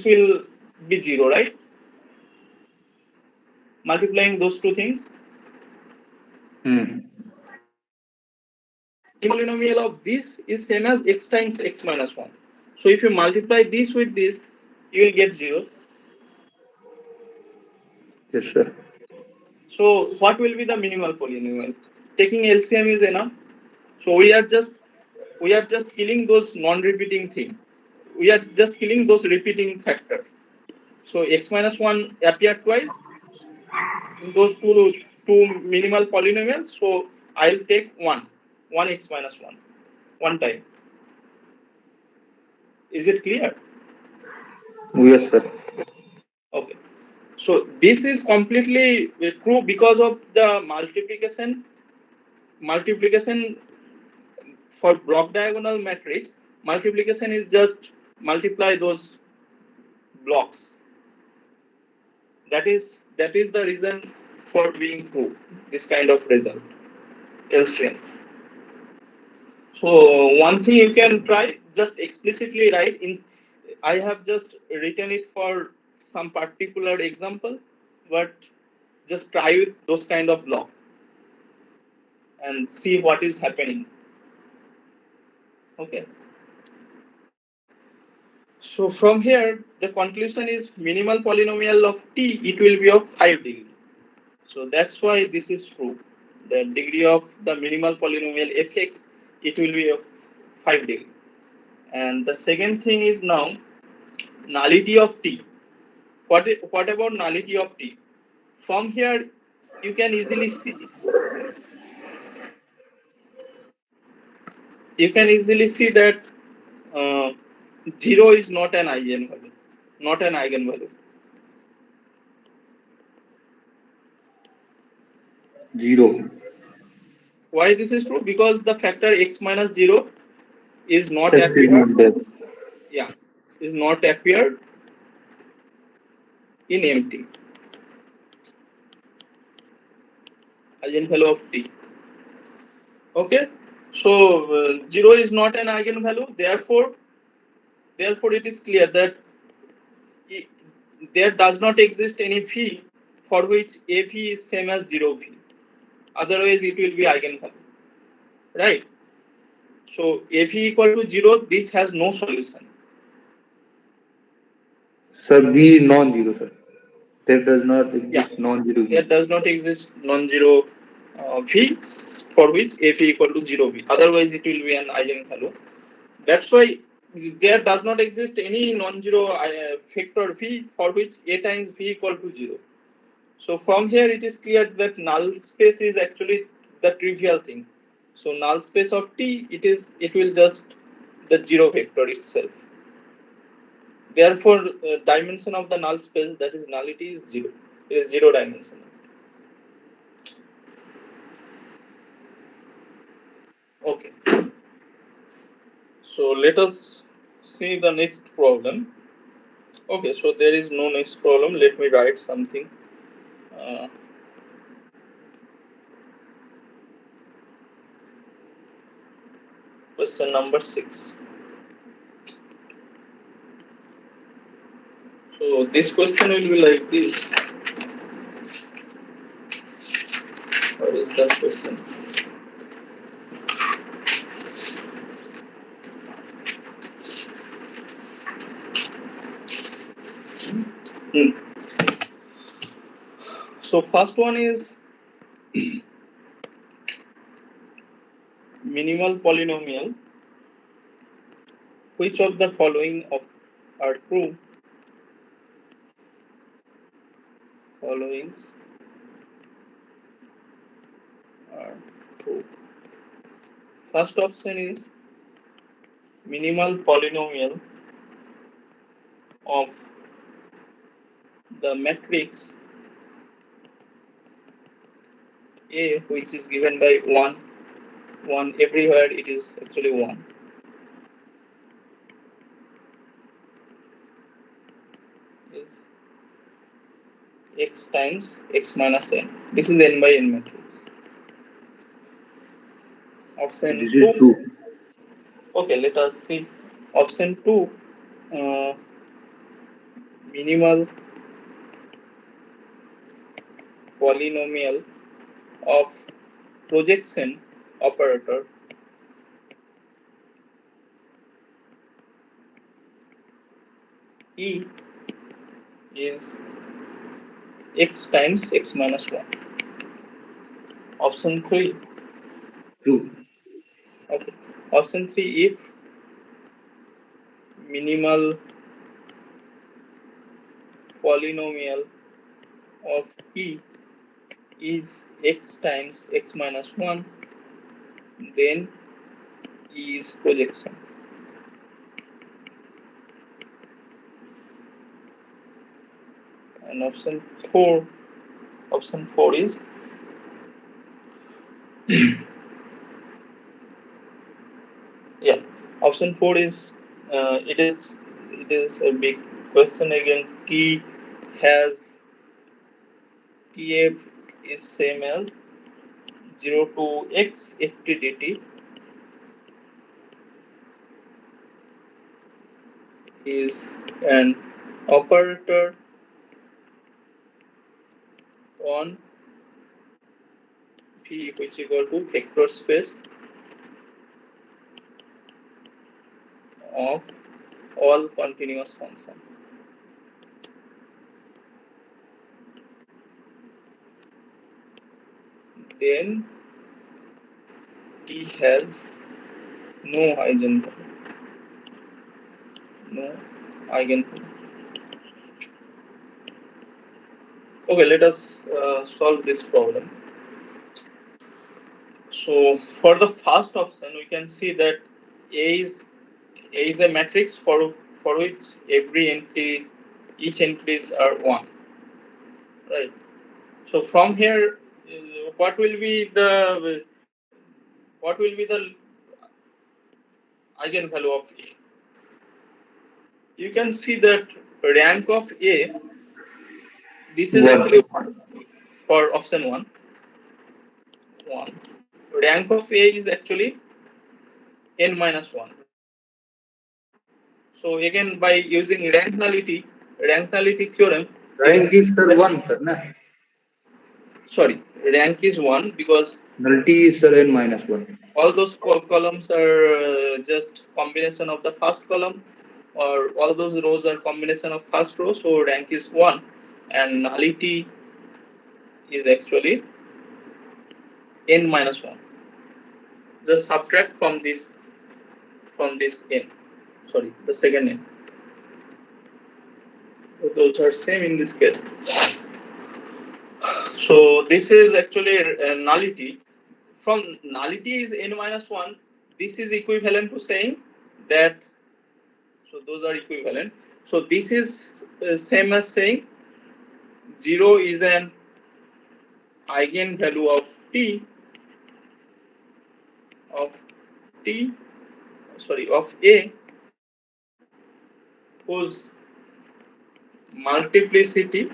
Speaker 1: will be 0, right? Multiplying those two things.
Speaker 2: Hmm.
Speaker 1: Polynomial of this is same as x times x minus 1. So if you multiply this with this, you will get 0.
Speaker 2: Yes sir.
Speaker 1: So what will be the minimal polynomial? Taking LCM is enough. So we are just killing those non-repeating thing. We are just killing those repeating factor. So x minus 1 appear twice in those two minimal polynomials. So I'll take one x minus 1, one time. Is it clear?
Speaker 2: Yes sir.
Speaker 1: Okay. So this is completely true because of the multiplication for block diagonal matrix. Multiplication is just multiply those blocks. That is the reason for being true. This kind of result. LCM. So one thing you can try, just explicitly write in. I have just written it for some particular example, but just try with those kind of block and see what is happening. Okay. So from here, the conclusion is minimal polynomial of t, it will be of 5 degree. So that's why this is true. The degree of the minimal polynomial fx, it will be of 5 degree. And the second thing is now nullity of t. What about nullity of t? From here, you can easily see that uh, 0 is not an eigenvalue, not an eigenvalue.
Speaker 2: 0.
Speaker 1: Why this is true? Because the factor x minus 0 is not
Speaker 2: X is
Speaker 1: appeared,
Speaker 2: not there.
Speaker 1: yeah, is not appeared in empty eigenvalue of t. Okay, so 0 is not an eigenvalue. Therefore, it is clear that there does not exist any v for which a v is same as 0 v. Otherwise, it will be eigenvalue, right? So a v equal to 0, this has no solution.
Speaker 2: Sir B non-zero sir. There does not
Speaker 1: Yeah,
Speaker 2: exist non-zero
Speaker 1: there
Speaker 2: B.
Speaker 1: does not exist non-zero v for which a v equal to 0 v. Otherwise, it will be an eigenvalue. That's why there does not exist any non-zero vector v for which a times v equal to 0. So from here it is clear that null space is actually the trivial thing. So null space of T, it will just the 0 vector itself. Therefore, dimension of the null space, that is nullity, is 0. It is 0 dimensional. Okay. So let us see the next problem. Okay, so there is no next problem. Let me write something. Uh, Question number 6. So this question will be like this. What is that question? Hmm. So first one is minimal polynomial. Which of the following are true? Followings are true. First option is minimal polynomial of the matrix A, which is given by 1, 1 everywhere, it is actually 1. Is x times x minus n. This is n by n matrix. Option
Speaker 2: This is
Speaker 1: 2.
Speaker 2: true.
Speaker 1: Okay, let us see. Option 2. Minimal polynomial of projection operator E is x times x minus 1. Option 3.
Speaker 2: True.
Speaker 1: Okay. Option 3, if minimal polynomial of E is x times x minus 1, then E is projection. And option 4 is yeah. Option 4 is it is a big question again. Has TF is same as 0 to x ft is an operator on V, which equal to vector space of all continuous function. Then T has no eigenvalue. No eigenvalue. Okay, let us solve this problem. So for the first option, we can see that A is a matrix for which each entries are 1, right? So from here, what will be the eigenvalue of A? You can see that rank of A, this is actually
Speaker 2: 1.
Speaker 1: 1 for option 1. 1. Rank of A is actually n minus 1, right? So again, by using rank nullity theorem, it is
Speaker 2: Rank is sir 1, sir. Na?
Speaker 1: sorry, rank is 1 because
Speaker 2: Nullity is sir n minus 1.
Speaker 1: all those columns are just combination of the first column, or all those rows are combination of first row, so rank is 1, and nullity is actually n minus 1. Just subtract from this n. sorry, the second n. So those are same in this case. So this is actually a nullity. From nullity is n minus 1, this is equivalent to saying that, so those are equivalent. So this is same as saying 0 is an eigenvalue of t, sorry, of a, whose multiplicity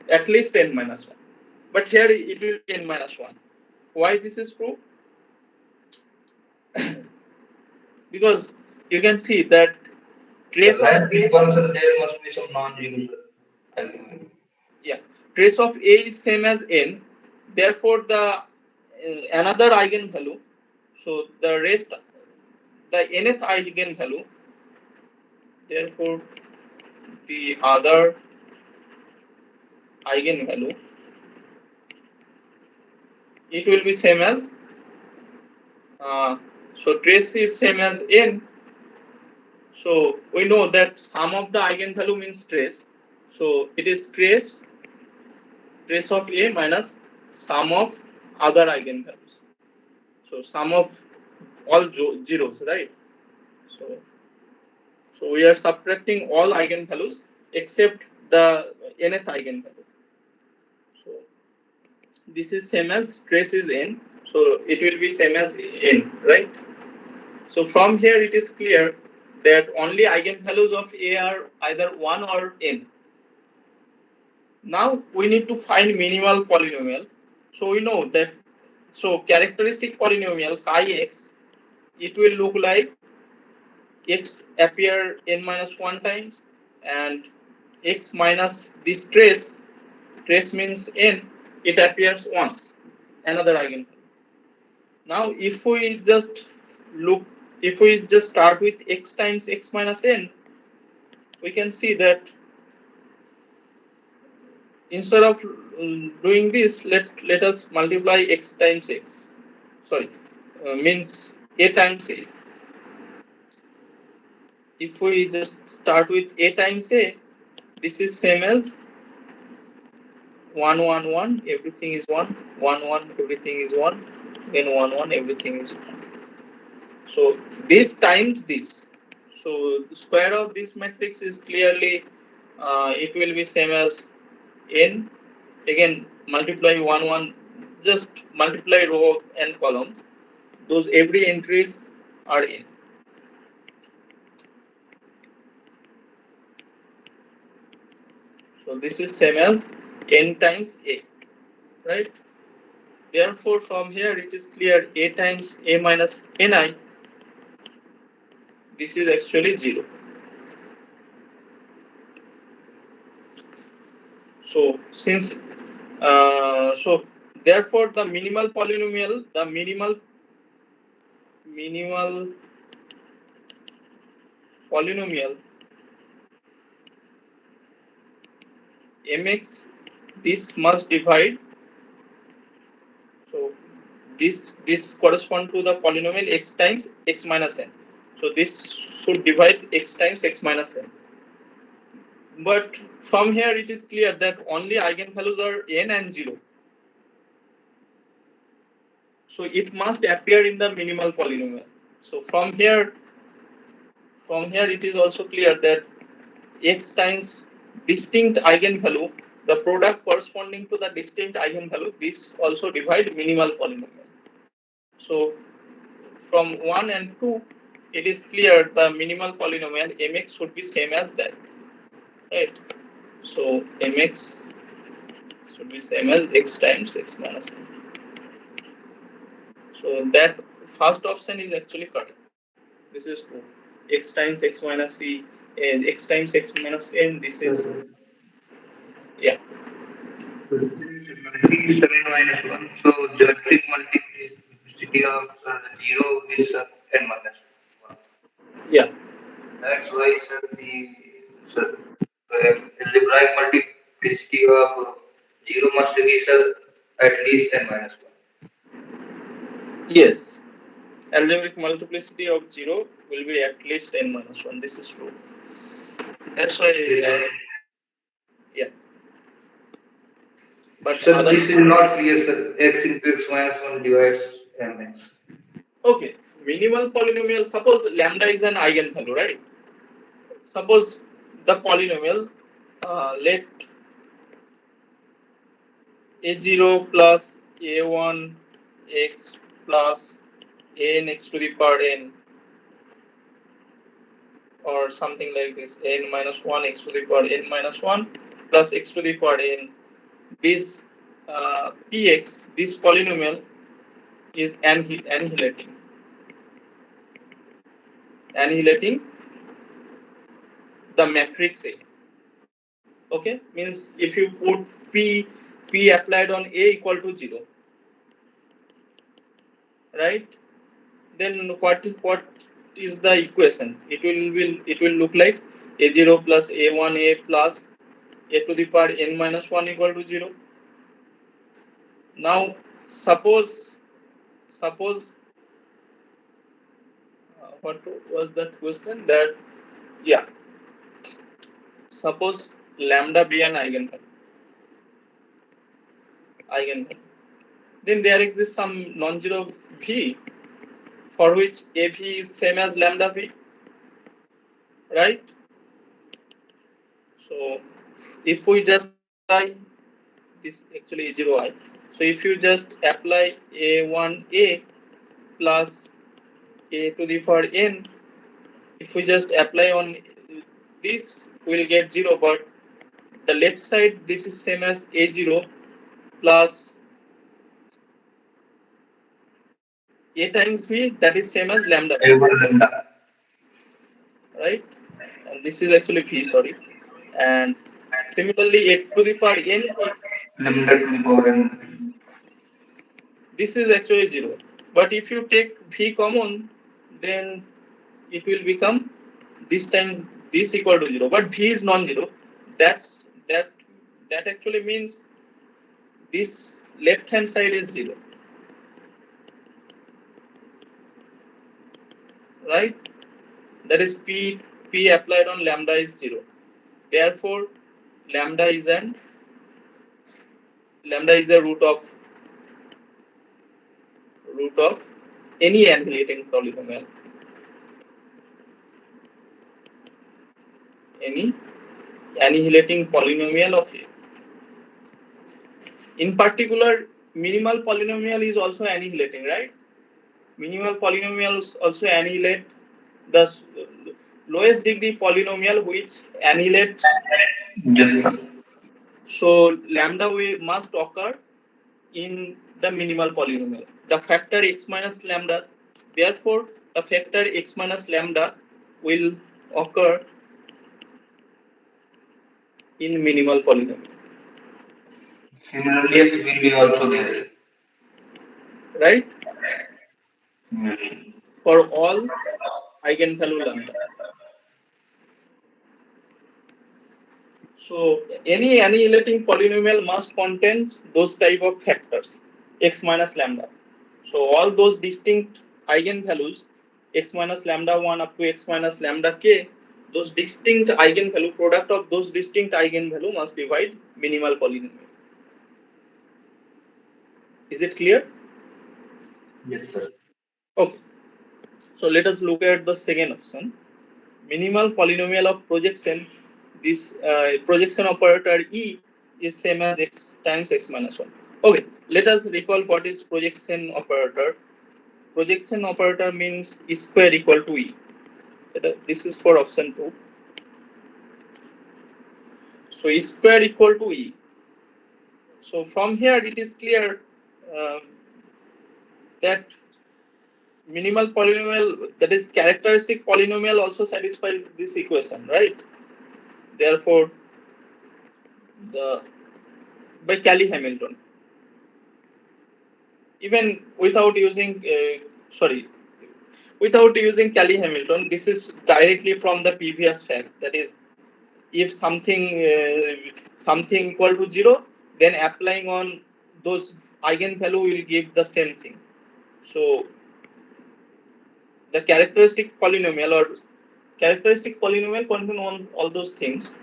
Speaker 1: at least n minus 1. But here it will be n minus 1. Why this is true? Because you can see that trace of
Speaker 2: That means sir, there must be some non-zero argument.
Speaker 1: yeah, trace of a is same as n. Therefore, the another eigenvalue. So the rest, the nth eigenvalue. Therefore, the other eigenvalue, it will be same as so trace is same as n. So we know that sum of the eigenvalue means trace. So it is trace of a minus sum of other eigenvalues. So sum of all zeros, right? So so we are subtracting all eigenvalues except the nth eigenvalue. So this is same as trace is n. So it will be same as n, right? So from here it is clear that only eigenvalues of a are either 1 or n. Now we need to find minimal polynomial. So we know that, so characteristic polynomial chi x, it will look like x appear n minus 1 times, and x minus this trace means n, it appears once, another eigenvalue. Now if we just look, if we just start with x times x minus n, we can see that instead of doing this, let us multiply x times x. Sorry, means a times a. If we just start with a times a, this is same as 1 1 1, everything is 1, 1 1, everything is 1, then 1 1, everything is 1. So this times this. So the square of this matrix is clearly it will be same as n. Again multiply 1 1, just multiply row and columns. Those every entries are n. So this is same as n times a, right? Therefore from here it is clear a times a minus ni, this is actually 0. So since so therefore the minimal polynomial mx, this must divide. So this correspond to the polynomial x times x minus n. So this should divide x times x minus n. But from here it is clear that only eigenvalues are n and 0. So it must appear in the minimal polynomial. So from here it is also clear that x times distinct eigenvalue, the product corresponding to the distinct eigenvalue, this also divide minimal polynomial. So from 1 and 2, it is clear the minimal polynomial mx should be same as that, right? So mx should be same as x times x minus n. So that first option is actually correct. This is true. X times x minus c, and x times x minus n. This is, yeah.
Speaker 2: So this is multi 7 minus 1. So geometric multiplicity of 0 is n minus 1.
Speaker 1: Yeah.
Speaker 2: That's why, sir, sir, algebraic multiplicity of 0 must be, sir, at least n minus 1.
Speaker 1: Yes, algebraic multiplicity of 0 will be at least n minus 1. This is true. That's why, yeah. But
Speaker 2: Sir,
Speaker 1: other.
Speaker 2: this is not clear, sir. X into x minus 1 divides mx.
Speaker 1: Okay, minimal polynomial. Suppose lambda is an eigenvalue, right? Suppose the polynomial, let a0 plus a1 x plus n x to the power n, or something like this, n minus 1 x to the power n minus 1 plus x to the power n. This px, this polynomial is annihilating the matrix A. Okay, means if you put p applied on A equal to 0, right? Then what is the equation? It will look like a0 plus a1 a plus a to the power n minus 1 equal to 0. Now suppose what was that question? That, yeah, suppose lambda be an eigenvalue, then there exists some non-zero v for which a v is same as lambda v, right? So if we just apply this, actually a0 I, so if you just apply a1a plus a to the power n, if we just apply on this, we will get 0, but the left side, this is same as a0 plus a times v, that is same as lambda v, right? And this is actually v, sorry. And similarly, a to the power n,
Speaker 2: Lambda to the power n.
Speaker 1: this is actually 0. But if you take v common, then it will become this times this equal to 0. But v is non-zero. That actually means this left hand side is 0, right? That is p applied on lambda is 0. Therefore, lambda is a root of any annihilating polynomial. Any annihilating polynomial of A. In particular, minimal polynomial is also annihilating, right? Minimal polynomials also annihilate the lowest degree polynomial which annihilate.
Speaker 2: Yes, sir.
Speaker 1: So lambda must occur in the minimal polynomial. The factor x minus lambda, therefore the factor x minus lambda will occur in minimal polynomial.
Speaker 2: Similarly, x will be also there.
Speaker 1: Right?
Speaker 2: Yes.
Speaker 1: For all eigenvalue lambda. So any annihilating polynomial must contains those type of factors, x minus lambda. So all those distinct eigenvalues, x minus lambda 1 up to x minus lambda k, those distinct eigenvalue, product of those distinct eigenvalue must divide minimal polynomial. Is it clear?
Speaker 2: Yes, sir.
Speaker 1: Okay. So let us look at the second option. Minimal polynomial of projection. This projection operator E is same as x times x minus 1. Okay, let us recall what is projection operator. Projection operator means E square equal to E. This is for option 2. So E square equal to E. So from here it is clear uh, that minimal polynomial, that is characteristic polynomial, also satisfies this equation, right? Therefore, the by Cayley-Hamilton, even without using without using Cayley-Hamilton, this is directly from the previous fact, that is, if something equal to 0, then applying on those eigenvalue will give the same thing. So the characteristic polynomial contain all those things.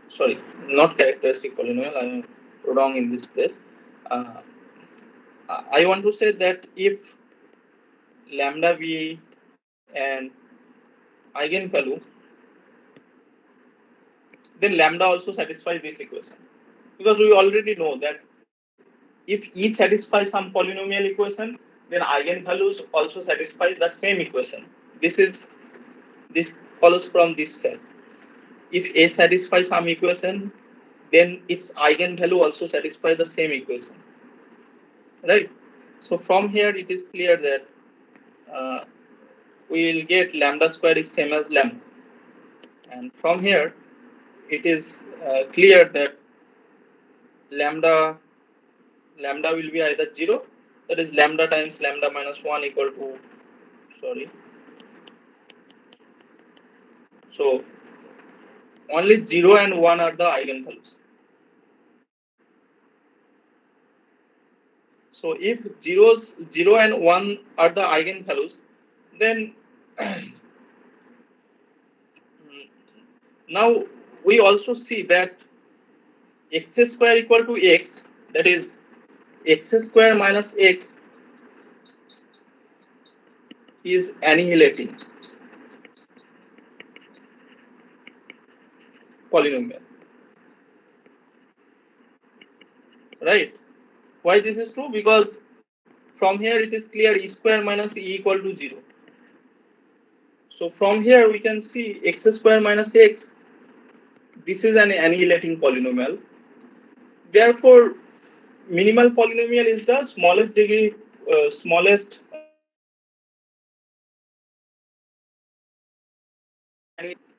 Speaker 1: Sorry, not characteristic polynomial. I am wrong in this place. Uh, I want to say that if lambda v and eigenvalue, then lambda also satisfies this equation, because we already know that if E satisfies some polynomial equation, then eigenvalues also satisfy the same equation. This follows from this fact. If A satisfies some equation, then its eigenvalue also satisfies the same equation, right? So from here it is clear that uh, we will get lambda square is same as lambda, and from here it is clear that lambda lambda will be either 0, that is lambda times lambda minus 1 equal to, sorry, so only 0 and 1 are the eigenvalues. So if 0 and 1 are the eigenvalues, then now we also see that x square equal to x, that is x square minus x is annihilating polynomial, right? Why this is true? Because from here it is clear e square minus e equal to 0. So from here we can see x square minus x, this is an annihilating polynomial. Therefore, minimal polynomial is the smallest degree, smallest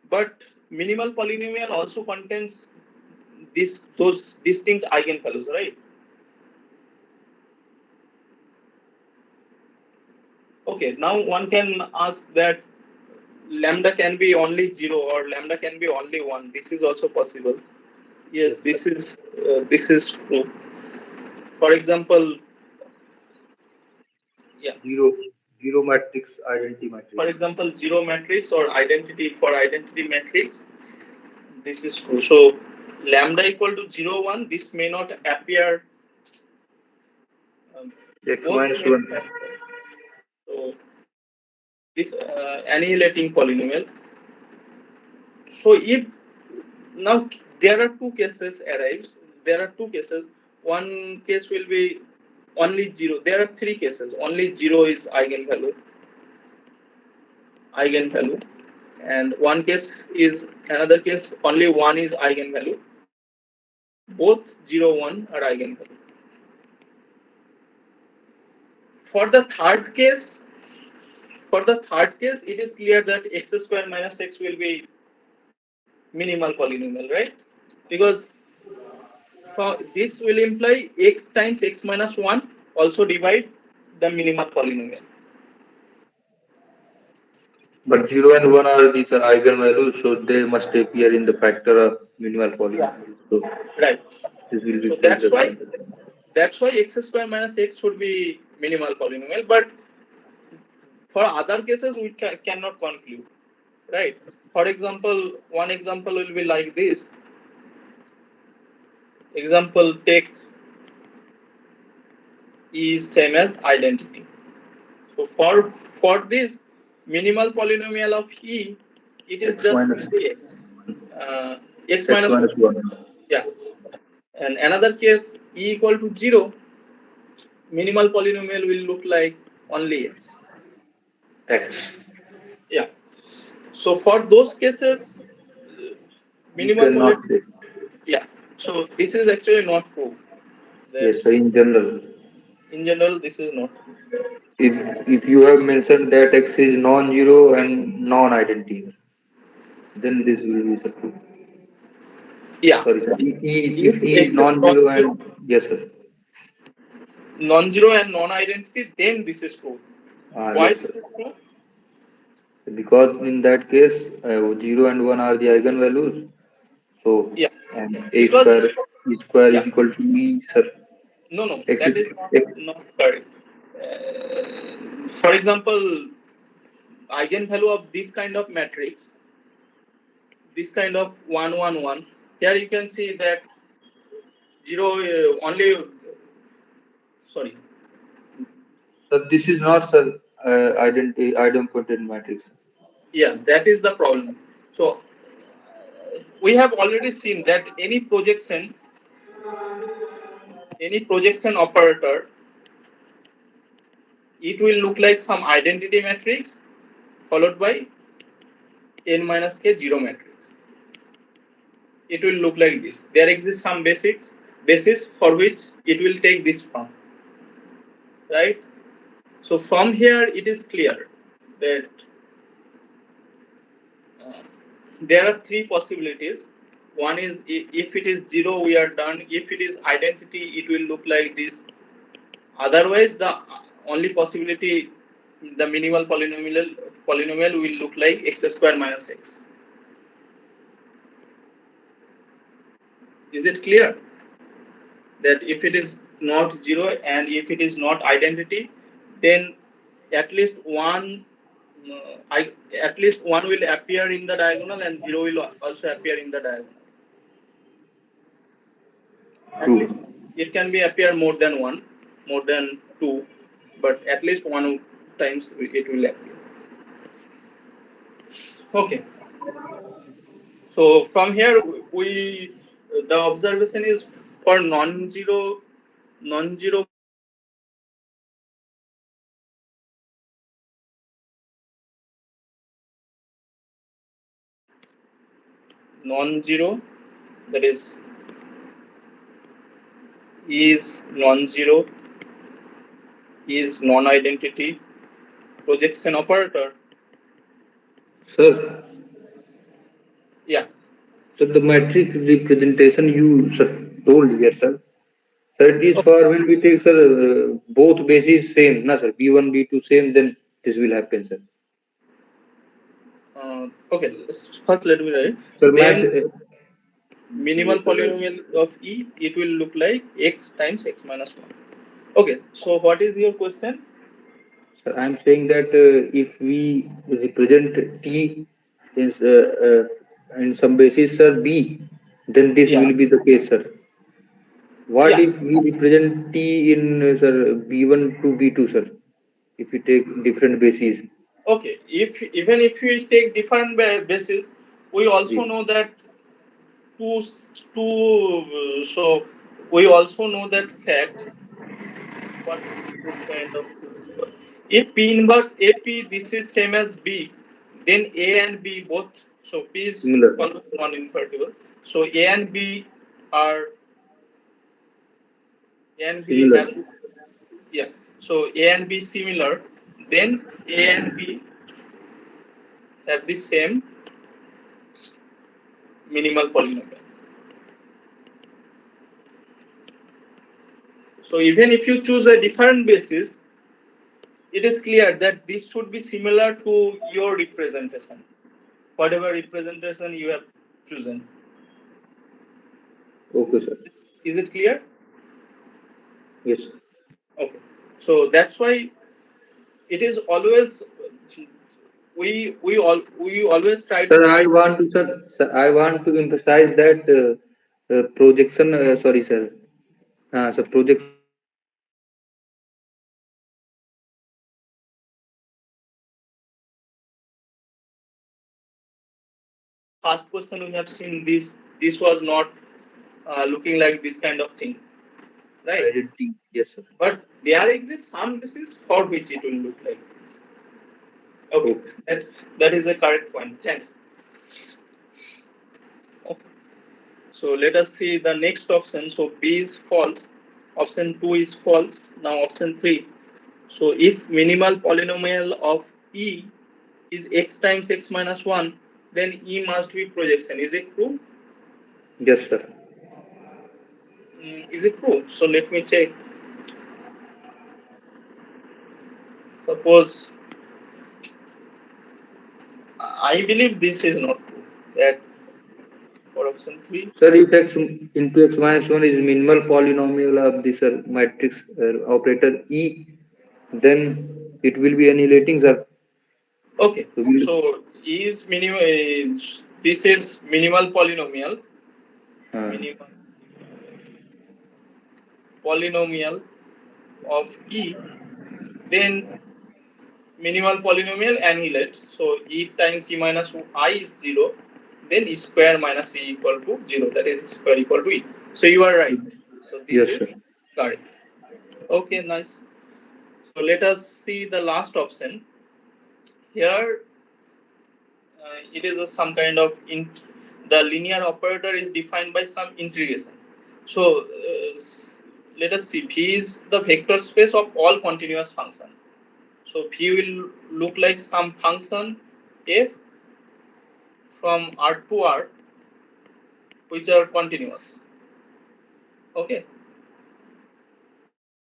Speaker 1: but minimal polynomial also contains those distinct eigenvalues, right? Okay, now one can ask that lambda can be only 0 or lambda can be only 1. This is also possible. Yes, this is true. For example, yeah.
Speaker 2: Zero, zero matrix, identity
Speaker 1: For
Speaker 2: matrix.
Speaker 1: example, zero matrix or identity matrix, this is true. So lambda equal to 0, 1, this may not appear, um,
Speaker 2: X
Speaker 1: both
Speaker 2: minus
Speaker 1: may
Speaker 2: one.
Speaker 1: not appear. So this annihilating polynomial. So if now there are two cases arrives, there are two cases. One case will be only 0. There are three cases. Only 0 is eigenvalue, and one case is another case only 1 is eigenvalue. Both 0, 1 are eigenvalue. For the third case, it is clear that x square minus x will be minimal polynomial, right? Because this will imply x times x minus 1 also divide the minimal polynomial.
Speaker 2: But 0 and 1 are these are eigenvalues, so they must appear in the factor of minimal
Speaker 1: Yeah,
Speaker 2: polynomial. So
Speaker 1: right.
Speaker 2: this will be
Speaker 1: So
Speaker 2: fixed as well.
Speaker 1: that's why x square minus x should be minimal polynomial. But for other cases, we cannot conclude, right? For example, one example will be like this. Example, take is same as identity. So for this minimal polynomial of e, it is
Speaker 2: X
Speaker 1: just
Speaker 2: minus
Speaker 1: simply x, uh, x
Speaker 2: X
Speaker 1: minus 1.
Speaker 2: minus 1.
Speaker 1: Yeah. And another case, e equal to 0, minimal polynomial will look like only x.
Speaker 2: X.
Speaker 1: Yeah. So for those cases,
Speaker 2: We
Speaker 1: minimal
Speaker 2: cannot
Speaker 1: polynomial.
Speaker 2: say.
Speaker 1: Yeah. So this is actually not true. That
Speaker 2: Yes, so in general.
Speaker 1: in general this is not true.
Speaker 2: If if you have mentioned that X is non-zero and non-identity, then this will be the true.
Speaker 1: Yeah.
Speaker 2: Sorry, sir.
Speaker 1: If
Speaker 2: If E is
Speaker 1: x is
Speaker 2: non-zero
Speaker 1: non-zero,
Speaker 2: and yes, sir.
Speaker 1: non-zero and non-identity, then this is true. Why
Speaker 2: Yes,
Speaker 1: this
Speaker 2: sir.
Speaker 1: is true?
Speaker 2: Because in that case, 0 and 1 are the eigenvalues. So,
Speaker 1: Yeah.
Speaker 2: and
Speaker 1: Because
Speaker 2: E square
Speaker 1: yeah,
Speaker 2: is equal to E, sir.
Speaker 1: No, no, that is
Speaker 2: Ex-
Speaker 1: not correct. For example, eigenvalue of this kind of matrix, this kind of 1 1 1, here you can see that 0 only, sorry,
Speaker 2: So this is not, sir, idempotent matrix.
Speaker 1: yeah, that is the problem. So we have already seen that any projection operator, it will look like some identity matrix followed by n minus k zero matrix. It will look like this. There exists some basis for which it will take this form, right? So from here it is clear that uh, there are three possibilities. One is if it is zero, we are done. If it is identity, it will look like this. Otherwise, the only possibility, the minimal polynomial will look like x square minus x. Is it clear that if it is not zero and if it is not identity, then at least one, at least one will appear in the diagonal and zero will also appear in the diagonal. At least
Speaker 2: True.
Speaker 1: it can be appear more than one, more than two, but at least one times it will appear. Okay. So from here we the observation is for non-zero non-zero, that is non-zero, is non-identity projection operator.
Speaker 2: Sir,
Speaker 1: Yeah.
Speaker 2: so the metric representation you, sir, told here, sir. Sir, it is
Speaker 1: Okay.
Speaker 2: for when we take, sir, both bases same, na sir, B1, B2 same, then this will happen, sir.
Speaker 1: Okay. First, let me write.
Speaker 2: Sir, math,
Speaker 1: Then minimal
Speaker 2: yes, sir, right.
Speaker 1: polynomial of E, it will look like x times x minus 1. Okay. So what is your question?
Speaker 2: Sir, I'm saying that if we represent T in some basis, sir, B, then this
Speaker 1: Yeah.
Speaker 2: will be the case, sir. What
Speaker 1: Yeah.
Speaker 2: if we represent T in, sir, B1 to B2, sir? If we take different bases.
Speaker 1: Okay. If even if we take different basis, we also
Speaker 2: Yes.
Speaker 1: know that two so we also know that fact. What kind of things? If P inverse AP, this is same as B, then A and B both. So P is
Speaker 2: Similar.
Speaker 1: always non-invertible. So A and B are A and B
Speaker 2: Similar.
Speaker 1: have, yeah. So A and B similar. Then A and B have the same minimal polynomial. So even if you choose a different basis, it is clear that this should be similar to your representation, whatever representation you have chosen.
Speaker 2: Okay, sir.
Speaker 1: Is it clear?
Speaker 2: Yes.
Speaker 1: Okay. So that's why it is always we always try
Speaker 2: Sir,
Speaker 1: to find.
Speaker 2: I want to emphasize that projection. Sorry, sir. So projection of
Speaker 1: First question we have seen this was not looking like this kind of thing, right?
Speaker 2: identity. Yes, sir.
Speaker 1: But there exists some basis for which it will look like this. Okay,
Speaker 2: Okay.
Speaker 1: that is a correct point. Thanks. Okay. So let us see the next option. So B is false. Option 2 is false. Now option 3. So if minimal polynomial of E is x times x minus 1, then E must be projection. Is it true?
Speaker 2: Yes, sir.
Speaker 1: Is it true? So let me check. Suppose I believe this is not true. That for option 3.
Speaker 2: Sir, if x into x minus 1 is minimal polynomial of this matrix operator E, then it will be annihilating, sir.
Speaker 1: Okay,
Speaker 2: So we'll,
Speaker 1: so is minimal. This is minimal polynomial.
Speaker 2: uh,
Speaker 1: Minimal polynomial of E. Then minimal polynomial annihilates. So E times E minus I is 0. Then E square minus E equal to 0. That is square equal to E. So you are right. So this
Speaker 2: yes, sir.
Speaker 1: is correct. Okay, nice. So let us see the last option. Here it is some kind of the linear operator is defined by some integration. So let us see. V is the vector space of all continuous function. So V will look like some function f from R to R which are continuous. Okay.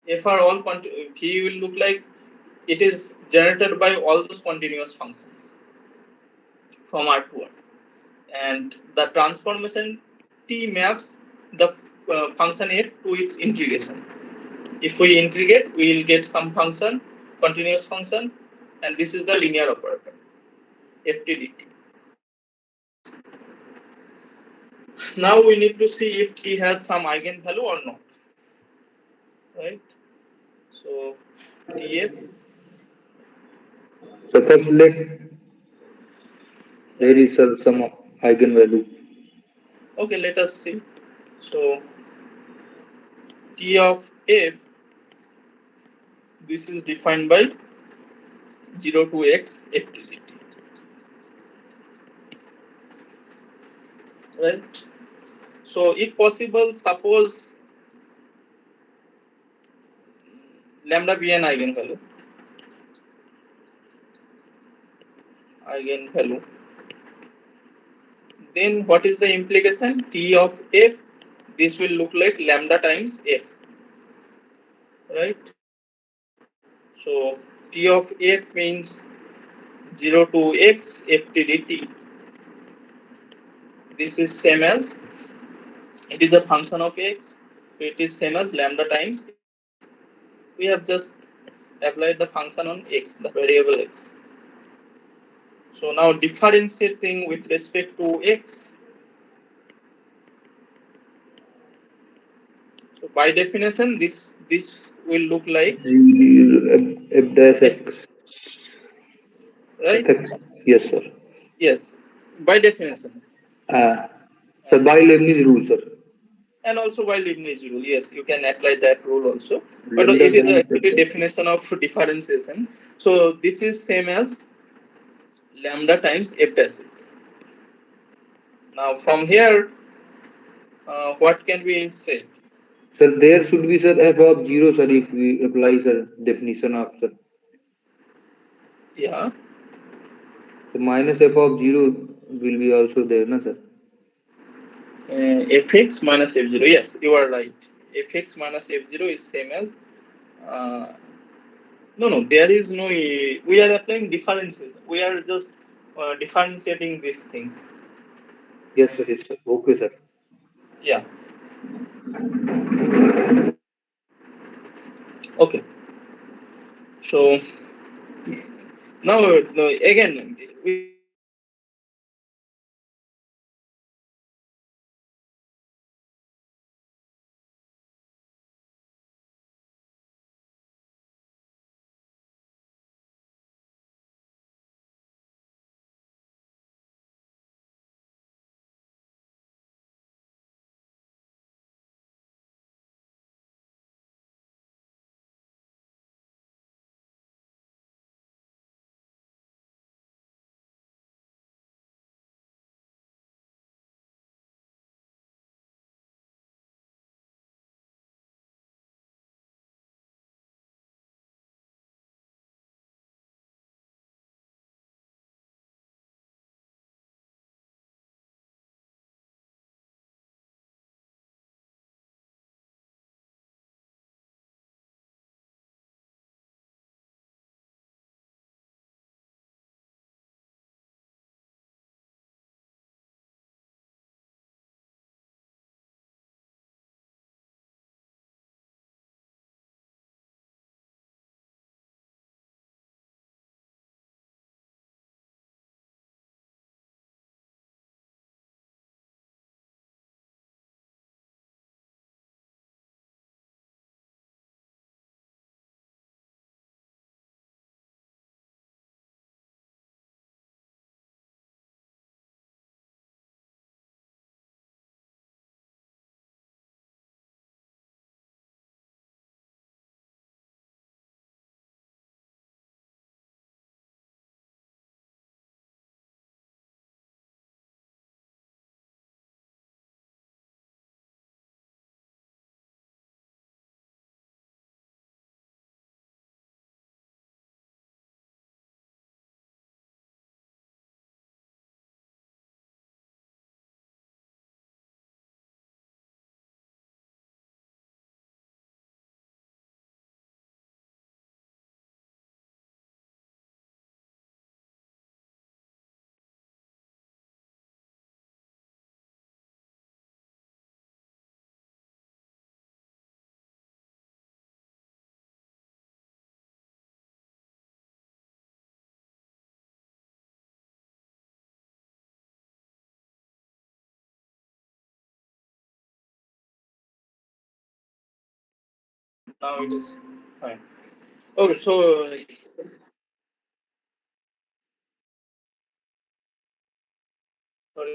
Speaker 1: F are all V will look like it is generated by all those continuous functions from R to R. And the transformation T maps the function f to its integration. If we integrate, we will get some function, continuous function, and this is the linear operator, ftdt. Now we need to see if t has some eigenvalue or not, right? So tf,
Speaker 2: So first let
Speaker 1: yeah.
Speaker 2: there is some eigenvalue.
Speaker 1: Okay, let us see. So t of f, this is defined by 0 to x ftdt, right? So if possible, suppose lambda be an eigenvalue, then what is the implication? T of f, this will look like lambda times f, right? So T of f means 0 to x ft This is same as, it is a function of x, so it is same as lambda times f. We have just applied the function on x, the variable x. So now differentiating with respect to x. So by definition, this will look like
Speaker 2: F dash
Speaker 1: f,
Speaker 2: x.
Speaker 1: right?
Speaker 2: F x. Yes, sir.
Speaker 1: Yes, by definition.
Speaker 2: Uh, so
Speaker 1: And
Speaker 2: by Leibniz rule, sir.
Speaker 1: also by Leibniz rule, yes, you can apply that rule also. But
Speaker 2: Lambda
Speaker 1: it is
Speaker 2: times F
Speaker 1: actually
Speaker 2: dash.
Speaker 1: definition of differentiation. So this is same as lambda times f dash x. Now from here, what can we say?
Speaker 2: Sir, there should be sir f of 0, sir, if we apply sir definition of sir.
Speaker 1: Yeah,
Speaker 2: So minus f of 0 will be also there, na sir?
Speaker 1: fx minus f0. Yes, you are right. Fx minus f0 is same as uh, no, no. There is no. We are applying differences. We are just differentiating this thing.
Speaker 2: Yes, sir, yes, sir. Okay, sir.
Speaker 1: Yeah. Okay. So now, no, again, we have just applied the differentiation theorem on Now it is fine. Okay, so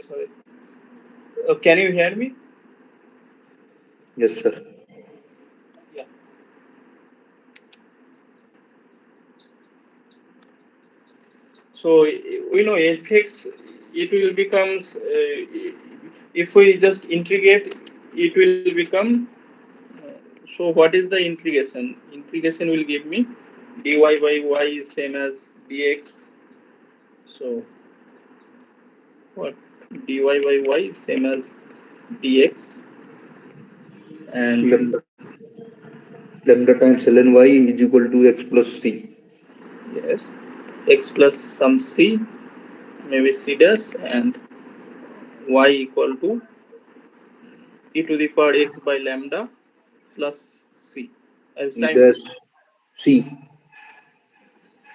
Speaker 1: sorry. Can you hear me?
Speaker 2: Yes, sir.
Speaker 1: Yeah. So we know fx, it will becomes if we just integrate, it will become. So what is the integration? Integration will give me dy by y is same as dx. So what, dy by y is same as dx, and
Speaker 2: Lambda, lambda times ln y is equal to x plus c.
Speaker 1: yes, x plus some c, maybe c dash, and y equal to e to the power x by lambda plus c
Speaker 2: E
Speaker 1: times,
Speaker 2: dash c.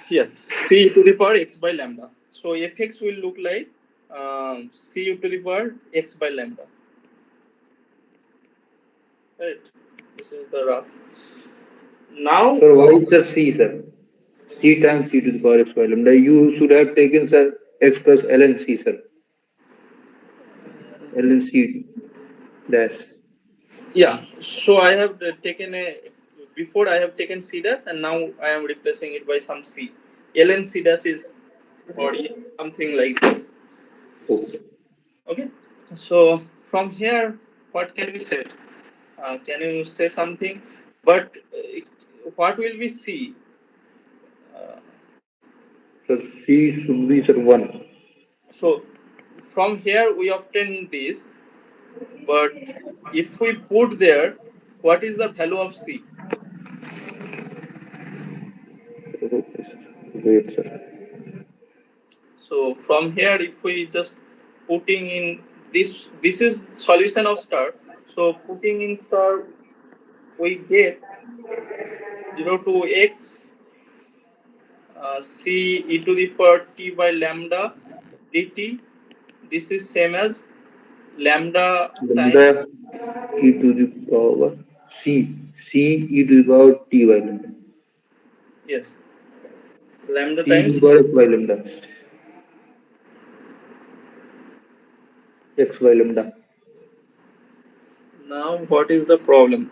Speaker 1: yes, c to the power x by lambda. So fx will look like c to the power x by lambda, right? This is the rough. Now,
Speaker 2: Sir, why is sir c, sir? C times c to the power x by lambda. You should have taken, sir, x plus ln c, sir. Ln c dash.
Speaker 1: yeah, so I have taken a, before I have taken c dash, and now I am replacing it by some c. ln c dash is, or something like this.
Speaker 2: Okay.
Speaker 1: Okay, so from here, what can we say? Can you say something? But what will we see? Uh,
Speaker 2: Sir, c should be, sir, 1.
Speaker 1: so from here we obtain this, but if we put there, what is the value of c?
Speaker 2: Okay, sir. Wait, sir.
Speaker 1: So from here, if we just putting in this is solution of star. So putting in star, we get 0 to x c e to the power t by lambda dt. This is same as lambda
Speaker 2: Lambda
Speaker 1: times,
Speaker 2: e to the power c. C e to the power t by lambda.
Speaker 1: yes, lambda
Speaker 2: C e to the
Speaker 1: times.
Speaker 2: power x by lambda. X by lambda.
Speaker 1: Now what is the problem?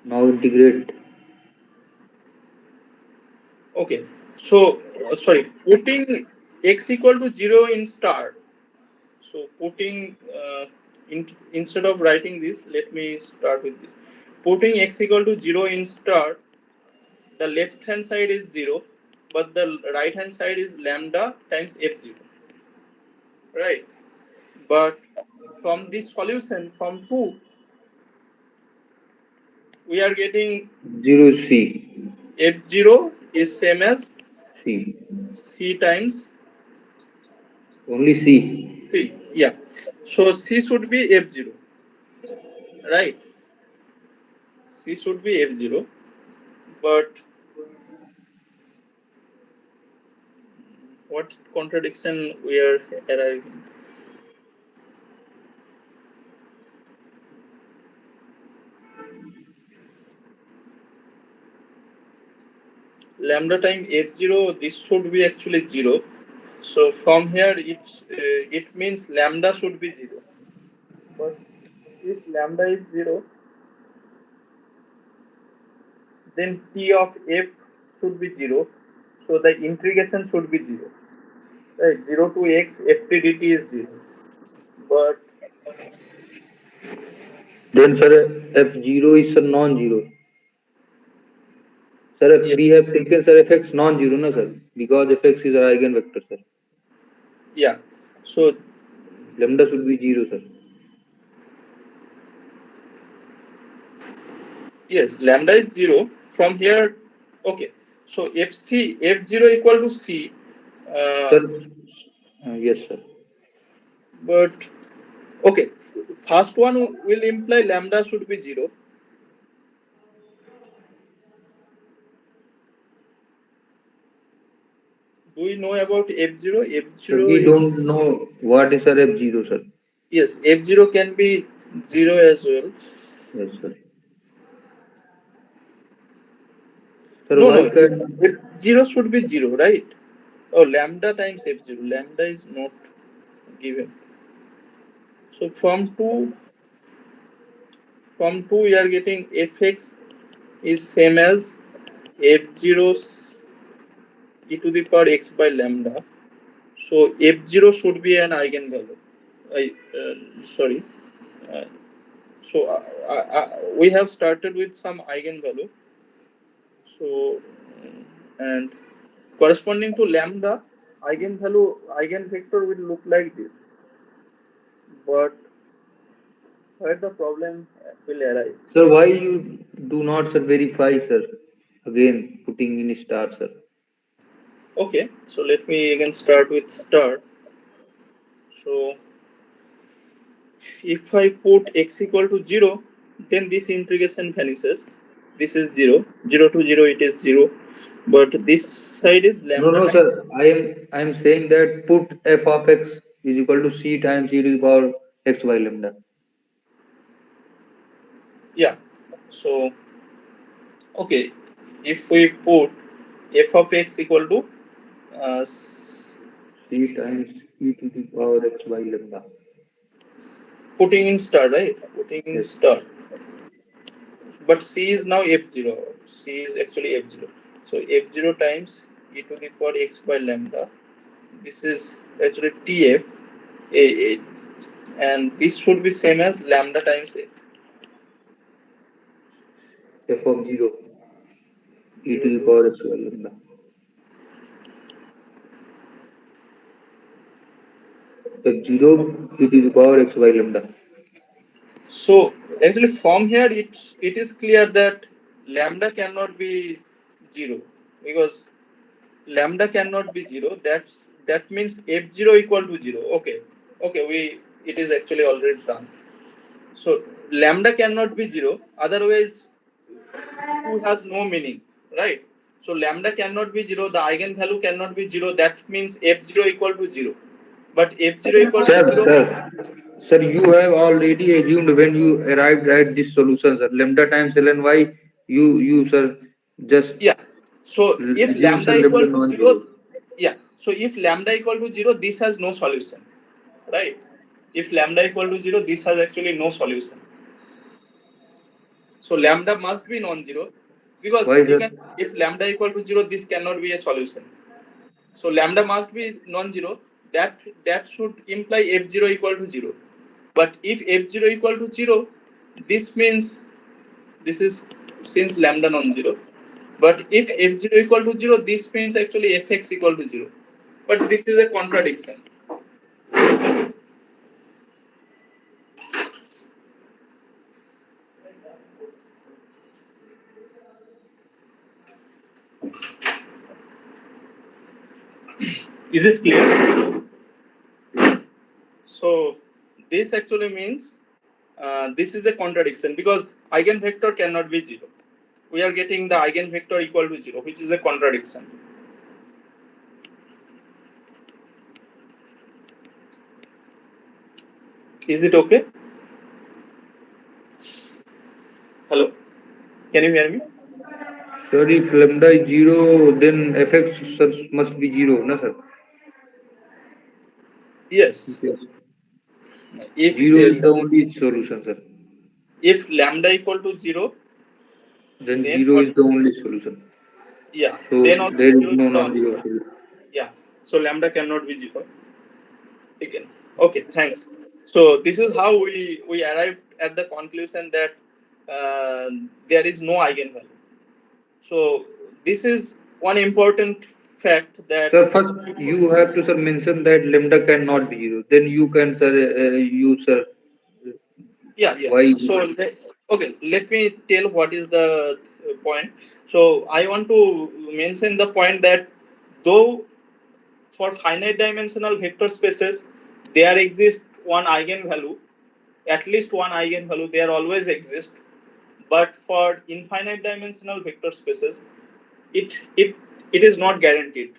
Speaker 2: Now integrate.
Speaker 1: Okay, so sorry, putting x equal to 0 in star. So putting instead of writing this, let me start with this. Putting x equal to 0 in star, the left hand side is 0, but the right hand side is lambda times f0, right? But from this solution, from 2, we are getting
Speaker 2: 0 c.
Speaker 1: f0 is same as
Speaker 2: C.
Speaker 1: c times
Speaker 2: Only c.
Speaker 1: c. Yeah. So c should be f0, right? C should be f0, but what contradiction we are arriving? Lambda time f0, this should be actually 0. So from here it means lambda should be 0, but if lambda is 0, then t of f should be 0, so the integration should be 0, right? 0 to x ft dt is 0, but
Speaker 2: Then, sir, f0 is, sir, non-zero. Sir, if we
Speaker 1: yes,
Speaker 2: have taken, sir, fx non-zero, no, sir, because fx is an eigenvector, sir.
Speaker 1: yeah, so
Speaker 2: Lambda should be 0, sir.
Speaker 1: yes, lambda is 0 from here. Okay, so f0 equal to c, uh,
Speaker 2: Sir, yes, sir.
Speaker 1: but okay, first one will imply lambda should be 0. Do we know about f0?
Speaker 2: Sir,
Speaker 1: F0
Speaker 2: we
Speaker 1: is,
Speaker 2: don't know what is, sir, f0, sir.
Speaker 1: yes, f0 can be 0 as well.
Speaker 2: Yes, sir. Sir,
Speaker 1: No,
Speaker 2: why
Speaker 1: no,
Speaker 2: can
Speaker 1: f0 should be 0, right? Oh, lambda times f0. Lambda is not given. So from 2 we are getting fx is same as f0 e to the power x by lambda. So f0 should be an eigenvalue. Sorry. Uh, we have started with some eigenvalue. So and corresponding to lambda, eigenvector will look like this. But where the problem will arise?
Speaker 2: sir? Why you do not, sir, verify, sir? Again, putting in star, sir.
Speaker 1: Okay, so let me again start with start. So if I put x equal to 0, then this integration vanishes. This is 0. 0 to 0 it is 0. But this side is
Speaker 2: No,
Speaker 1: lambda
Speaker 2: no,
Speaker 1: times.
Speaker 2: sir. I am saying that put f of x is equal to c times e to the power x by lambda.
Speaker 1: Yeah. So okay, if we put f of x equal to uh,
Speaker 2: C times e to the power x by lambda.
Speaker 1: putting in star, right? Putting in
Speaker 2: Yes.
Speaker 1: star. But c is now f0. C is actually f0. So f0 times e to the power x by lambda. This is actually tf, a, and this should be same as lambda times a.
Speaker 2: F of 0 e
Speaker 1: 0
Speaker 2: to the
Speaker 1: to
Speaker 2: power x by lambda. F0 e to the power x by lambda.
Speaker 1: So actually from here it is clear that lambda cannot be 0 because lambda cannot be 0. That means f0 equal to 0. Okay, we it is actually already done. So lambda cannot be 0, otherwise 2 has no meaning, right? So lambda cannot be 0, the eigenvalue cannot be 0, that means f0 equal to 0. But f0 equal to
Speaker 2: Sir,
Speaker 1: 0
Speaker 2: sir,
Speaker 1: means,
Speaker 2: sir, you have already assumed when you arrived at this solution, sir. Lambda times ln y, you, sir, just
Speaker 1: yeah. So if
Speaker 2: assume, sir,
Speaker 1: lambda
Speaker 2: lambda
Speaker 1: equal to
Speaker 2: non-zero.
Speaker 1: 0, yeah. So if lambda equal to 0, this has no solution, right? If lambda equal to 0, this has actually no solution. So lambda must be non-zero because
Speaker 2: Why,
Speaker 1: you
Speaker 2: sir?
Speaker 1: can, if lambda equal to 0, this cannot be a solution. So lambda must be non-zero. That should imply f0 equal to 0. But if f0 equal to 0, this means this is since lambda non-zero. But if f0 equal to 0, this means actually fx equal to 0. But this is a contradiction. Is it clear? So this actually means this is a contradiction because eigenvector cannot be 0. We are getting the eigenvector equal to 0, which is a contradiction. Is it okay? Hello? Can you hear me?
Speaker 2: Sir, if lambda is 0, then fx, sir, must be 0, no, sir?
Speaker 1: Yes.
Speaker 2: Yes.
Speaker 1: If
Speaker 2: 0 is the only solution, sir.
Speaker 1: if lambda equal to 0,
Speaker 2: Then
Speaker 1: then
Speaker 2: 0
Speaker 1: what?
Speaker 2: is the only solution.
Speaker 1: Yeah.
Speaker 2: So
Speaker 1: Then also
Speaker 2: there is
Speaker 1: 0 is
Speaker 2: no
Speaker 1: the only
Speaker 2: non-zero
Speaker 1: one.
Speaker 2: solution.
Speaker 1: Yeah. So lambda cannot be 0 again. Okay. Thanks. So this is how we arrived at the conclusion that there is no eigenvalue. So this is one important fact that
Speaker 2: Sir, first you have to, sir, mention that lambda cannot be 0. Then you can, sir, use, sir,
Speaker 1: yeah.
Speaker 2: why.
Speaker 1: So okay, let me tell what is the point. So I want to mention the point that though for finite dimensional vector spaces there exists one eigenvalue, at least one eigenvalue there always exists, but for infinite dimensional vector spaces it is not guaranteed.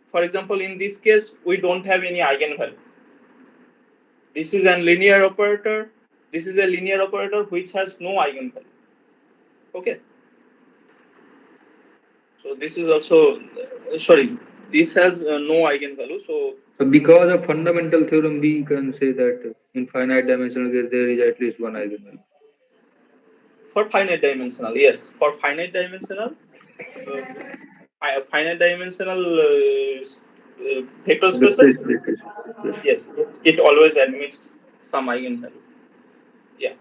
Speaker 1: For example, in this case we don't have any eigenvalue. This is a linear operator. This is a linear operator which has no eigenvalue. Okay. So this is also sorry. This has no eigenvalue. So
Speaker 2: Because of fundamental theorem, we can say that in finite dimensional case there is at least one eigenvalue.
Speaker 1: for finite dimensional, yes, for finite dimensional, uh, finite dimensional vector
Speaker 2: Vector
Speaker 1: spaces,
Speaker 2: spaces. Yes.
Speaker 1: yes, it always admits some eigenvalue. Yeah,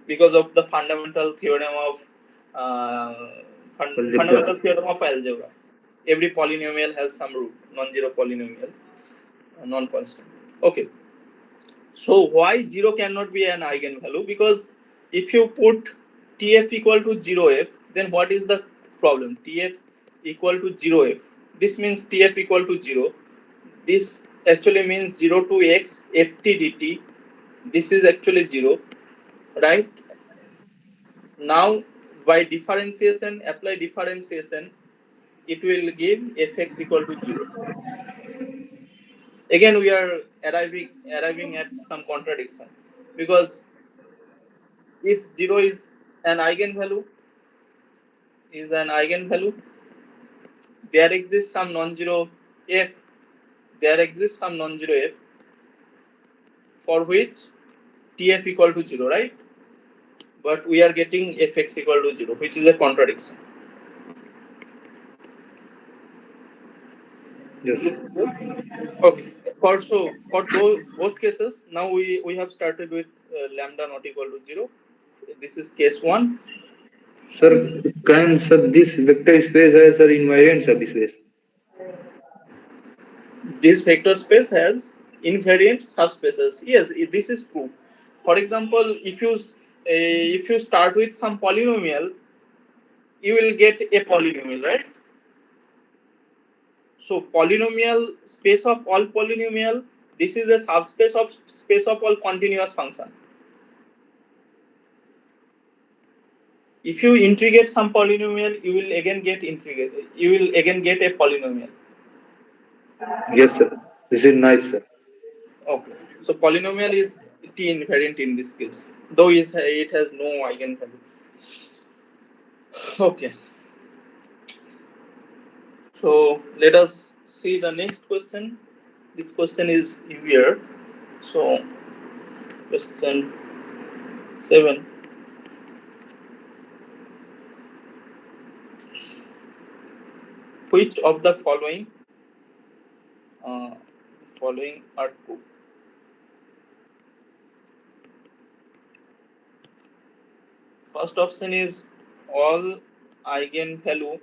Speaker 1: because of the fundamental theorem of
Speaker 2: Algebra.
Speaker 1: fundamental theorem of algebra. Every polynomial has some root, non-zero polynomial, non-constant. Okay, so why 0 cannot be an eigenvalue? Because if you put tf equal to 0f, then what is the problem? Tf equal to 0f. This means tf equal to 0. This actually means 0 to x ft dt. This is actually 0, right? Now, by differentiation, apply differentiation, it will give fx equal to 0. Again, we are arriving at some contradiction, because if 0 is an eigenvalue, there exists some non-zero f, there exists some non-zero f for which tf equal to 0, right? But we are getting fx equal to 0, which is a contradiction.
Speaker 2: Yes.
Speaker 1: Okay. For those, both cases, now we have started with lambda not equal to 0. This is case 1,
Speaker 2: Sir,
Speaker 1: and this is
Speaker 2: can sir this vector space has an invariant subspace?
Speaker 1: this vector space has invariant subspaces. Yes, this is true. For example, if you start with some polynomial, you will get a polynomial, right? So polynomial space of all polynomial. This is a subspace of space of all continuous function. If you integrate some polynomial, you will again get integrate. You will again get a polynomial.
Speaker 2: Yes, sir. This is nice, sir.
Speaker 1: Okay. So polynomial is T invariant in this case, though it has no eigenvalue. Okay. So let us see the next question. This question is easier. So question 7. Which of the uh, following are true? First option is all eigenvalue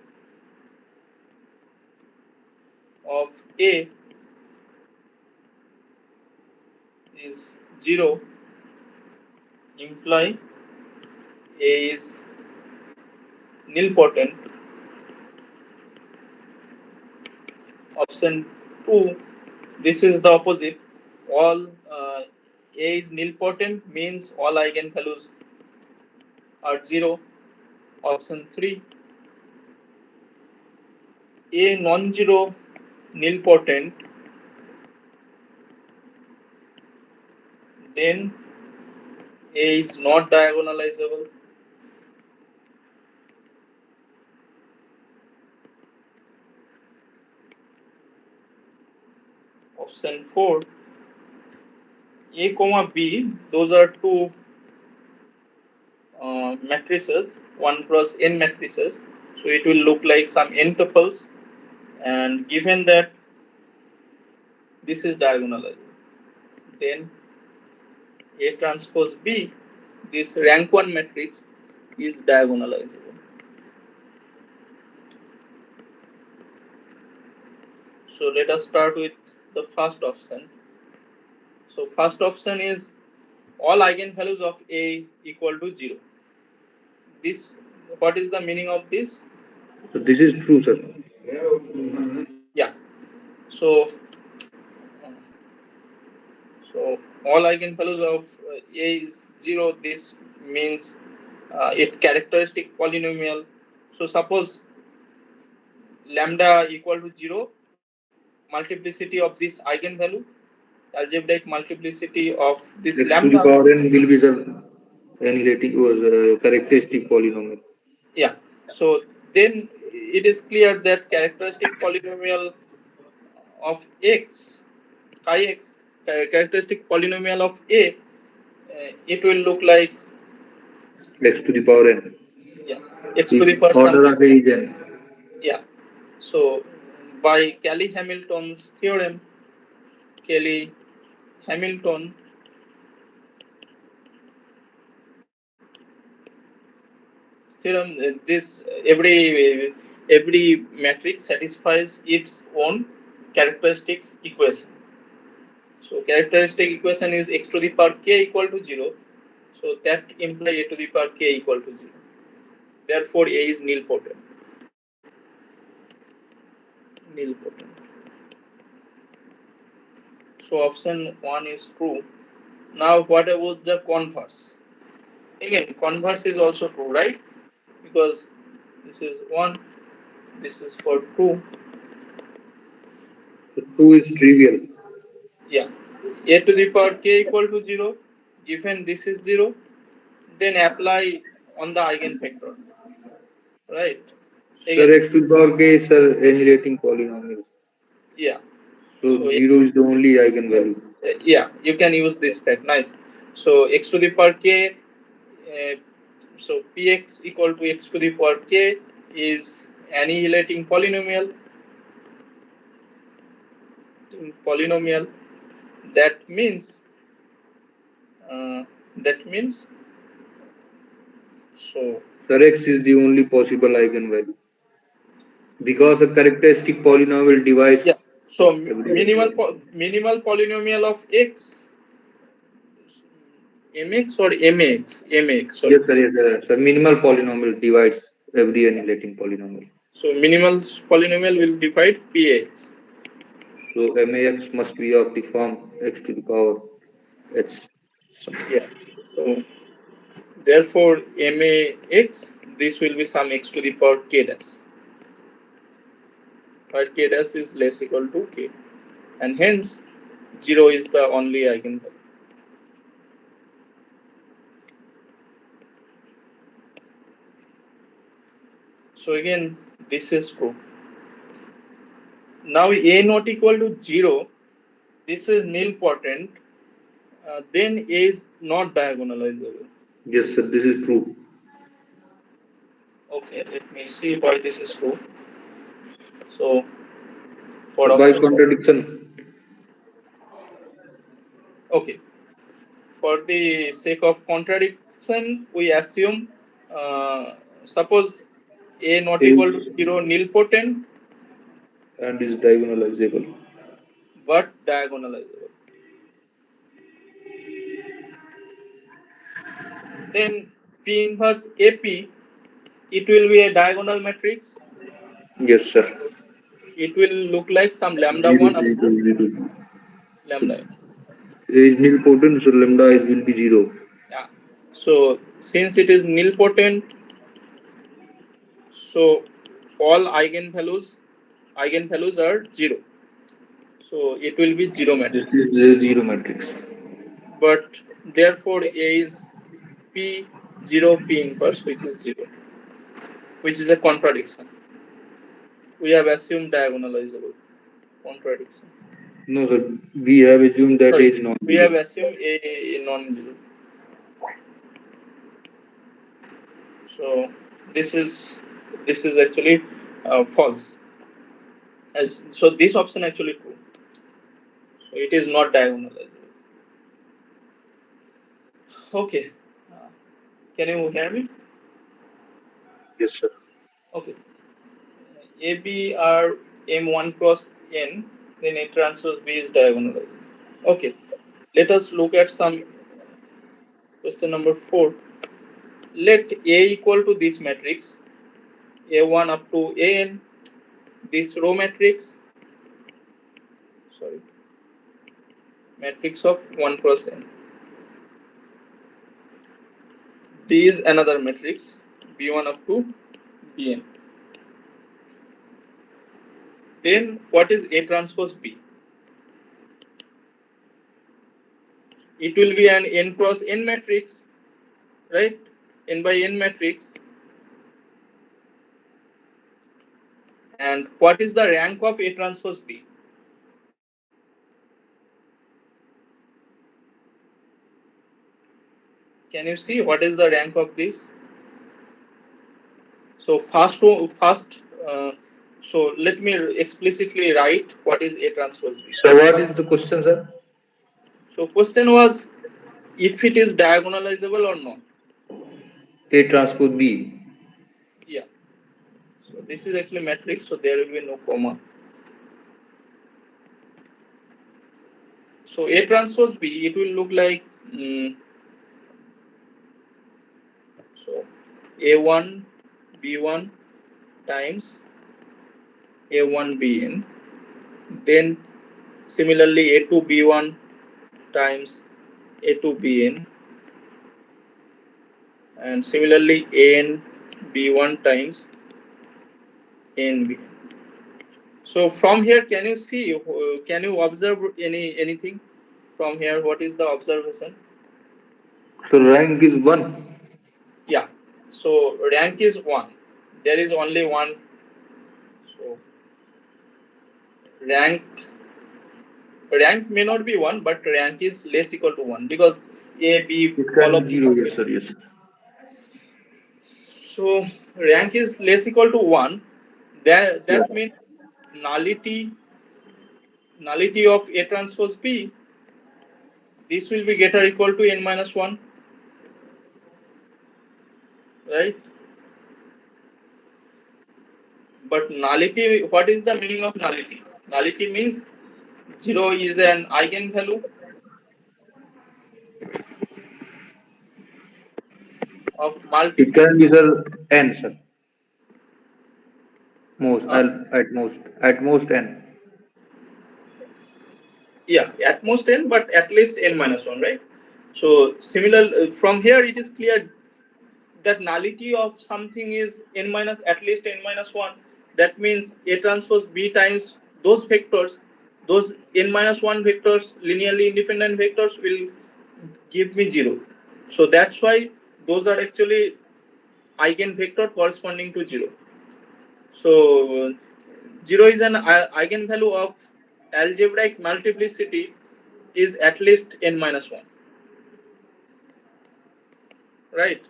Speaker 1: of A is 0, imply A is nilpotent. Option 2, this is the opposite. All A is nilpotent means all eigenvalues are 0. Option 3, A non-zero nilpotent, then A is not diagonalizable. Option 4, A comma B, those are two matrices, 1 cross n matrices. So it will look like some n tuples, and given that this is diagonalizable, then A transpose B, this rank 1 matrix, is diagonalizable. So let us start with the first option. So first option is all eigenvalues of A equal to 0. This, what is the meaning of this?
Speaker 2: So this is true, sir.
Speaker 1: Yeah. So so all eigenvalues of A is 0. This means it characteristic polynomial. So suppose lambda equal to 0, multiplicity of this eigenvalue, algebraic multiplicity of this
Speaker 2: X to the
Speaker 1: lambda.
Speaker 2: power n will be the analytic or characteristic polynomial.
Speaker 1: Yeah. So then it is clear that characteristic polynomial of x, chi x, characteristic polynomial of a, it will look like,
Speaker 2: X to the power n.
Speaker 1: yeah, x to
Speaker 2: If
Speaker 1: the power
Speaker 2: order
Speaker 1: something.
Speaker 2: of A is n.
Speaker 1: Yeah. So by Cayley-Hamilton's theorem, Cayley-Hamilton theorem, every matrix satisfies its own characteristic equation. So characteristic equation is x to the power k equal to 0. So that implies a to the power k equal to 0. Therefore, a is nilpotent. Nilpotent. So option 1 is true. Now what about the converse? Again, converse is also true, right? Because this is 1, this is for 2.
Speaker 2: So 2 is trivial.
Speaker 1: Yeah. A to the power k equal to 0. Given this is 0, then apply on the eigenvector, right?
Speaker 2: Sir,
Speaker 1: Again,
Speaker 2: x to the power k is sir annihilating polynomials.
Speaker 1: yeah.
Speaker 2: So
Speaker 1: So
Speaker 2: 0 is the only eigenvalue.
Speaker 1: yeah, you can use this fact. Nice. So x to the power k, uh, so px equal to x to the power k is annihilating polynomial. Polynomial. That means uh, that means so
Speaker 2: Sir, x is the only possible eigenvalue. Because a characteristic polynomial divides
Speaker 1: yeah. So
Speaker 2: every eigenvalue.
Speaker 1: minimal polynomial of x, mx or max, sorry.
Speaker 2: Yes, sir. The minimal polynomial divides every annihilating polynomial.
Speaker 1: So minimal polynomial will divide px.
Speaker 2: So max must be of the form x to the power h.
Speaker 1: Yeah. So therefore max, this will be some x to the power k dash, where k dash is less equal to k, and hence 0 is the only eigenvalue. So again, this is true. Now a not equal to 0, this is nilpotent, then a is not diagonalizable.
Speaker 2: Yes, sir. This is true.
Speaker 1: Okay, let me see why this is true. So for
Speaker 2: By
Speaker 1: option,
Speaker 2: contradiction.
Speaker 1: okay, for the sake of contradiction, we assume, suppose a not equal to
Speaker 2: Is
Speaker 1: 0 nilpotent
Speaker 2: and is diagonalizable.
Speaker 1: but diagonalizable. Then P inverse AP, it will be a diagonal matrix.
Speaker 2: Yes, sir.
Speaker 1: It will look like some lambda
Speaker 2: Zero,
Speaker 1: 1 up
Speaker 2: zero,
Speaker 1: to
Speaker 2: zero. So
Speaker 1: lambda n.
Speaker 2: A is nilpotent, so lambda is will be zero.
Speaker 1: Yeah. So since it is nilpotent, so all eigenvalues are 0. So it will be 0
Speaker 2: This is
Speaker 1: matrix.
Speaker 2: the zero matrix.
Speaker 1: But therefore A is P 0 P inverse, which is 0, which is a contradiction. We have assumed diagonalizable. Contradiction.
Speaker 2: No, sir. We have assumed that A
Speaker 1: Sorry,
Speaker 2: is not
Speaker 1: we have
Speaker 2: zero.
Speaker 1: assumed A non-zero. So this is this is actually false. So this option actually true. So it is not diagonalizable. Okay. Uh, can you hear me?
Speaker 2: Yes, sir.
Speaker 1: Okay. AB are M1 cross N, then A transpose B is diagonalizable. Okay. Let us look at some question number 4. Let A equal to this matrix, A1 up to AN, this row matrix, sorry, matrix of 1 cross N. B is another matrix, B1 up to Bn. Then what is A transpose B? It will be an N cross N matrix, right? N by N matrix. And what is the rank of A transpose B? Can you see what is the rank of this? So first, uh, so let me explicitly write what is A transpose B.
Speaker 2: So what is the question, sir?
Speaker 1: So question was if it is diagonalizable or not.
Speaker 2: A transpose B.
Speaker 1: Yeah. So this is actually matrix, so there will be no comma. So A transpose B, it will look like so A1 B1 times A1 Bn, then similarly A2 B1 times A2 Bn, and similarly An B1 times An Bn. So from here, can you see? Can you observe anything from here? What is the observation?
Speaker 2: So rank is 1.
Speaker 1: Yeah. So rank is one. There is only one. So rank rank may not be one, but rank is less equal to one because A, B,
Speaker 2: It
Speaker 1: all
Speaker 2: can
Speaker 1: of
Speaker 2: be
Speaker 1: these
Speaker 2: 0, yes,
Speaker 1: will.
Speaker 2: sir, yes.
Speaker 1: So rank is less equal to one.
Speaker 2: Yeah.
Speaker 1: That means nullity of A transpose B. This will be greater equal to n minus one, right? But nullity, what is the meaning of nullity? Nullity means 0 is an eigenvalue of
Speaker 2: It can be,
Speaker 1: multiplicity.
Speaker 2: sir, n, sir. Most,
Speaker 1: Uh,
Speaker 2: at most n.
Speaker 1: yeah, at most n, but at least n minus 1, right? So, similar from here, it is clear that nullity of something is n minus at least n minus 1. That means A transpose B times those vectors, those n minus 1 vectors, linearly independent vectors, will give me 0. So, that's why those are actually eigenvector corresponding to 0. So 0 is an eigenvalue of algebraic multiplicity is at least n minus 1, right?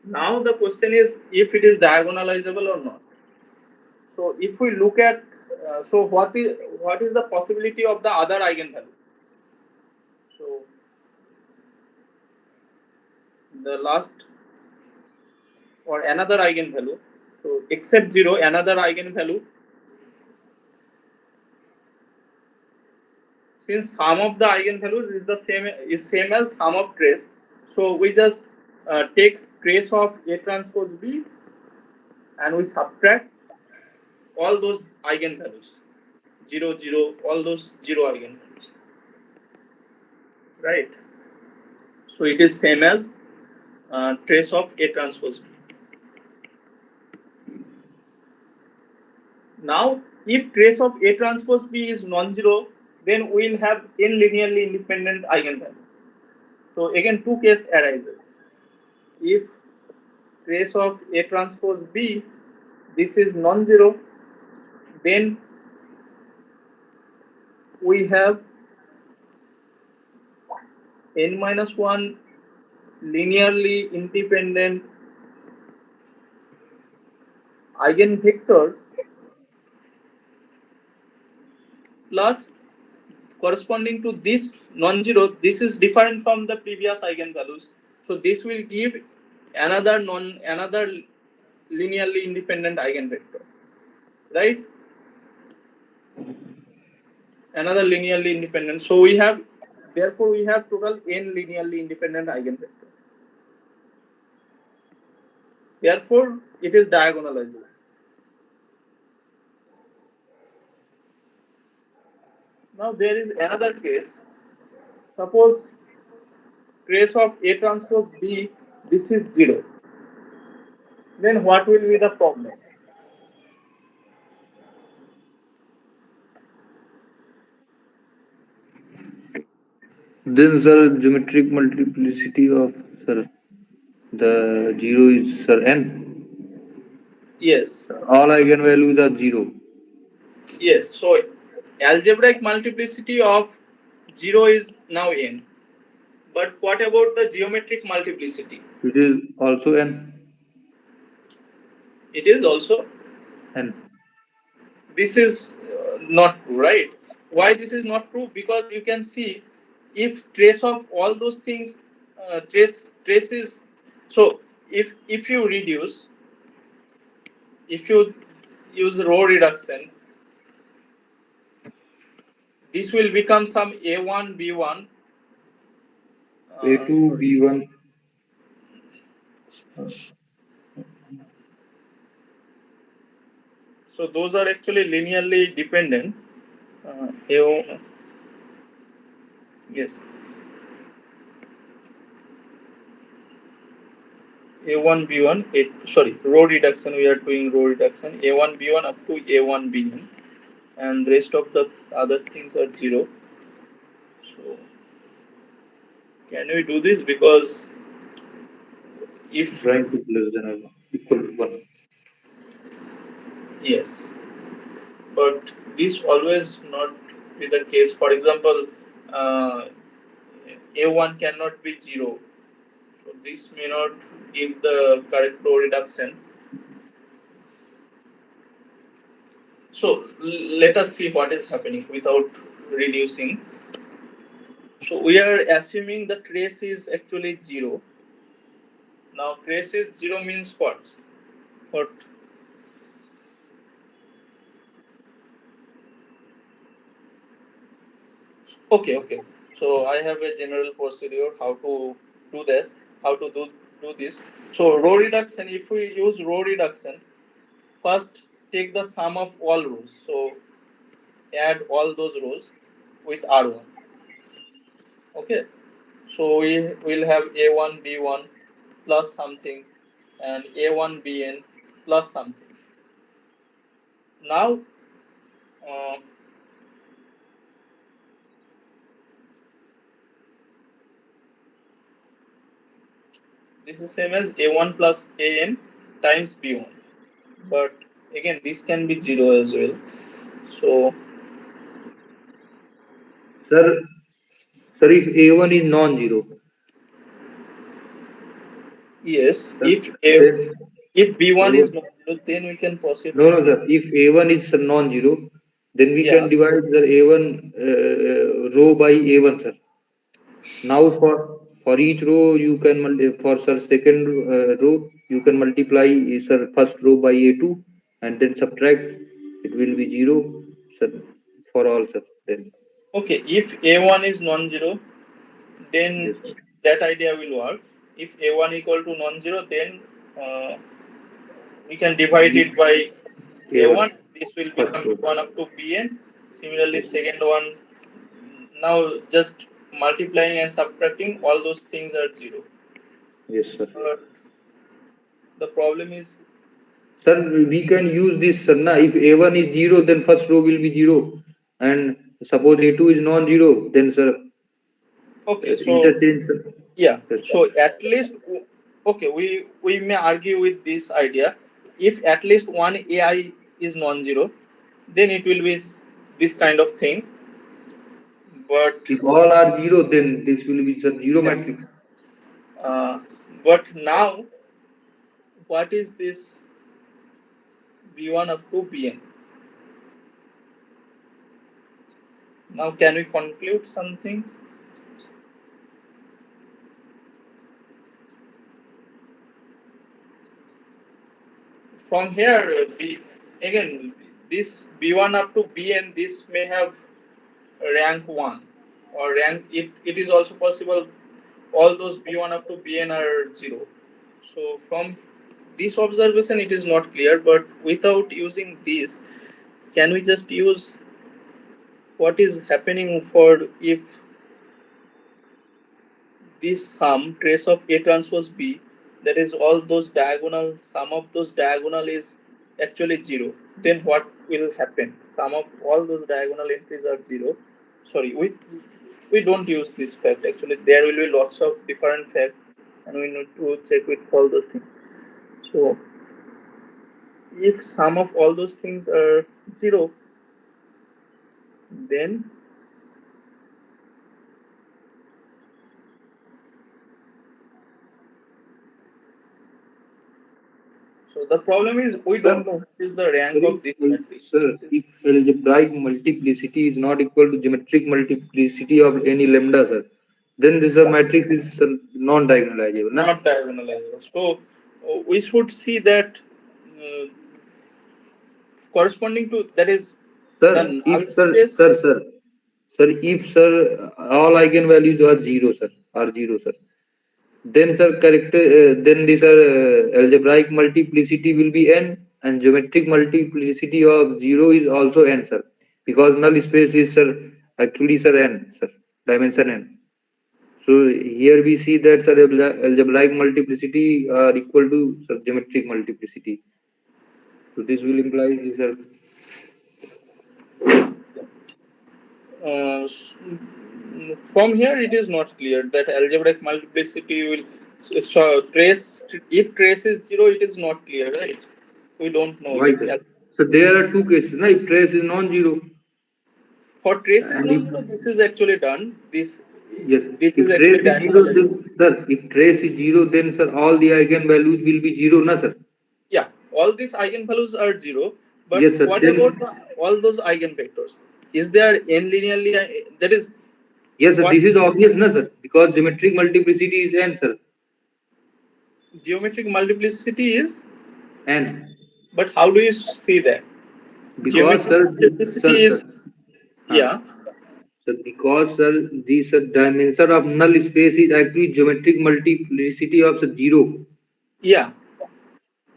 Speaker 1: Now the question is if it is diagonalizable or not. So if we look at so what is the possibility of the other eigenvalue? So the last or another eigenvalue. So except 0, another eigenvalue, since sum of the eigenvalues is the same as sum of trace, so we just take trace of A transpose B and we subtract all those eigenvalues, 0 0, all those 0 eigenvalues, right? So it is same as trace of A transpose B. Now if trace of A transpose B is non-zero, then we will have n linearly independent eigenvalues. So again two case arises. If trace of A transpose B, this is non-zero, then we have n minus 1 linearly independent eigenvectors plus corresponding to this non-zero. This is different from the previous eigenvalues, so this will give another linearly independent eigenvector, right? Another linearly independent. So we have, therefore we have total n linearly independent eigenvectors. Therefore it is diagonalizable. Now there is another case. Suppose trace of A transpose B, this is 0. Then what will be the problem?
Speaker 2: Then, sir, geometric multiplicity of, sir, the 0 is, sir, n.
Speaker 1: Yes.
Speaker 2: All eigenvalues are 0.
Speaker 1: Yes. So algebraic multiplicity of 0 is now n. But what about the geometric multiplicity?
Speaker 2: It is also n.
Speaker 1: It is also.
Speaker 2: N.
Speaker 1: This is not true, right? Why this is not true? Because you can see if trace of all those things, trace is, so if you reduce, if you use row reduction, this will become some a1 b1.
Speaker 2: A2, B1.
Speaker 1: So those are actually linearly dependent. A, yes, a1 b1. Sorry, row reduction. We are doing row reduction. A1 b1 up to a1 bn, and rest of the other things are 0. So can we do this? Because if
Speaker 2: Trying to less than or equal to 1.
Speaker 1: yes, but this always not be the case. For example, uh, a1 cannot be 0. So this may not give the correct row reduction. So let us see what is happening without reducing. So we are assuming the trace is actually 0. Now trace is 0 means what? What? Okay. So I have a general procedure how to do this, how to do this. So row reduction, if we use row reduction, first take the sum of all rows. So add all those rows with R1. Okay. So we will have A1 B1 plus something and A1 Bn plus something. Now uh, this is same as A1 plus An times B1. But again this can be 0 as well. So
Speaker 2: Sir, sir, if A1 is non-zero,
Speaker 1: yes,
Speaker 2: sir, then
Speaker 1: if B1 is
Speaker 2: A1.
Speaker 1: not 0, then we can proceed
Speaker 2: No,
Speaker 1: with
Speaker 2: no,
Speaker 1: this.
Speaker 2: sir. If A1 is non-zero, then we can
Speaker 1: Yeah.
Speaker 2: divide the A1 row by A1, sir. Now for each row you can for sir second row you can multiply sir first row by A2 and then subtract. It will be 0, sir, for all, sir. Then
Speaker 1: Okay. If A1 is non-zero, then
Speaker 2: yes, sir.
Speaker 1: that idea will work. If A1 equal to non-zero, then uh, we can divide it by
Speaker 2: A1
Speaker 1: A1. This will
Speaker 2: first
Speaker 1: become
Speaker 2: row.
Speaker 1: B1 up to Bn. Similarly,
Speaker 2: Yes,
Speaker 1: second one, now just multiplying and subtracting, all those things are 0.
Speaker 2: yes, sir.
Speaker 1: But the problem is,
Speaker 2: Sir, we can use this, sir. Na, if A1 is 0, then first row will be 0. And suppose A2 is non-zero, then sir,
Speaker 1: okay, so
Speaker 2: interchange, sir.
Speaker 1: yeah,
Speaker 2: Yes, sir.
Speaker 1: so at least, okay, we may argue with this idea. If at least one AI is non-zero, then it will be this kind of thing. But
Speaker 2: If all are 0, then this will be sir, 0
Speaker 1: yeah,
Speaker 2: matrix.
Speaker 1: uh, but now what is this B1 up to Bn? Now can we conclude something from here? Again, this B1 up to Bn, this may have rank 1 or rank, it is also possible all those B1 up to Bn are 0. So from this observation it is not clear, but without using this, can we just use what is happening for if this sum trace of A transpose B, that is all those diagonal, sum of those diagonal is actually 0, then what will happen? Sum of all those diagonal entries are 0. Sorry, we don't use this fact. Actually there will be lots of different facts and we need to check with all those things. So if sum of all those things are 0, then so the problem is we
Speaker 2: Sir,
Speaker 1: don't know what is the rank of this matrix.
Speaker 2: if algebraic multiplicity is not equal to geometric multiplicity of any lambda, sir, then this matrix is non-diagonalizable, na?
Speaker 1: Not diagonalizable. So we should see that uh, corresponding to that is the
Speaker 2: Sir,
Speaker 1: null
Speaker 2: sir,
Speaker 1: space.
Speaker 2: sir, if sir all eigenvalues are zero, sir, then sir then this algebraic multiplicity will be n, and geometric multiplicity of zero is also n, sir, because null space is sir actually sir n, sir, dimension n. So here we see that sir algebraic multiplicity are equal to sir geometric multiplicity. So this will imply this sir.
Speaker 1: From here it is not clear that algebraic multiplicity will trace. If trace is 0, it is not clear, right? We don't know
Speaker 2: Why,
Speaker 1: if
Speaker 2: sir? So there are two cases, na? If trace is non-zero,
Speaker 1: for trace is
Speaker 2: and if
Speaker 1: non-zero, this is actually done.
Speaker 2: yes,
Speaker 1: This is
Speaker 2: if
Speaker 1: actually
Speaker 2: trace is zero, then
Speaker 1: diagonalizable.
Speaker 2: sir, if trace is zero, then sir, all the eigenvalues will be zero, na sir?
Speaker 1: Yeah, all these eigenvalues are 0. But
Speaker 2: Yes, sir.
Speaker 1: what about
Speaker 2: Then
Speaker 1: all those eigenvectors? Is there n linearly? That is
Speaker 2: yes, sir.
Speaker 1: what
Speaker 2: This is obvious, na sir? Because geometric multiplicity is n, sir.
Speaker 1: geometric multiplicity is.
Speaker 2: N.
Speaker 1: But how do you see that?
Speaker 2: Because
Speaker 1: Geometric
Speaker 2: sir,
Speaker 1: multiplicity is,
Speaker 2: huh.
Speaker 1: yeah,
Speaker 2: So because sir, the sir dimension of null space is actually geometric multiplicity of sir, zero.
Speaker 1: yeah.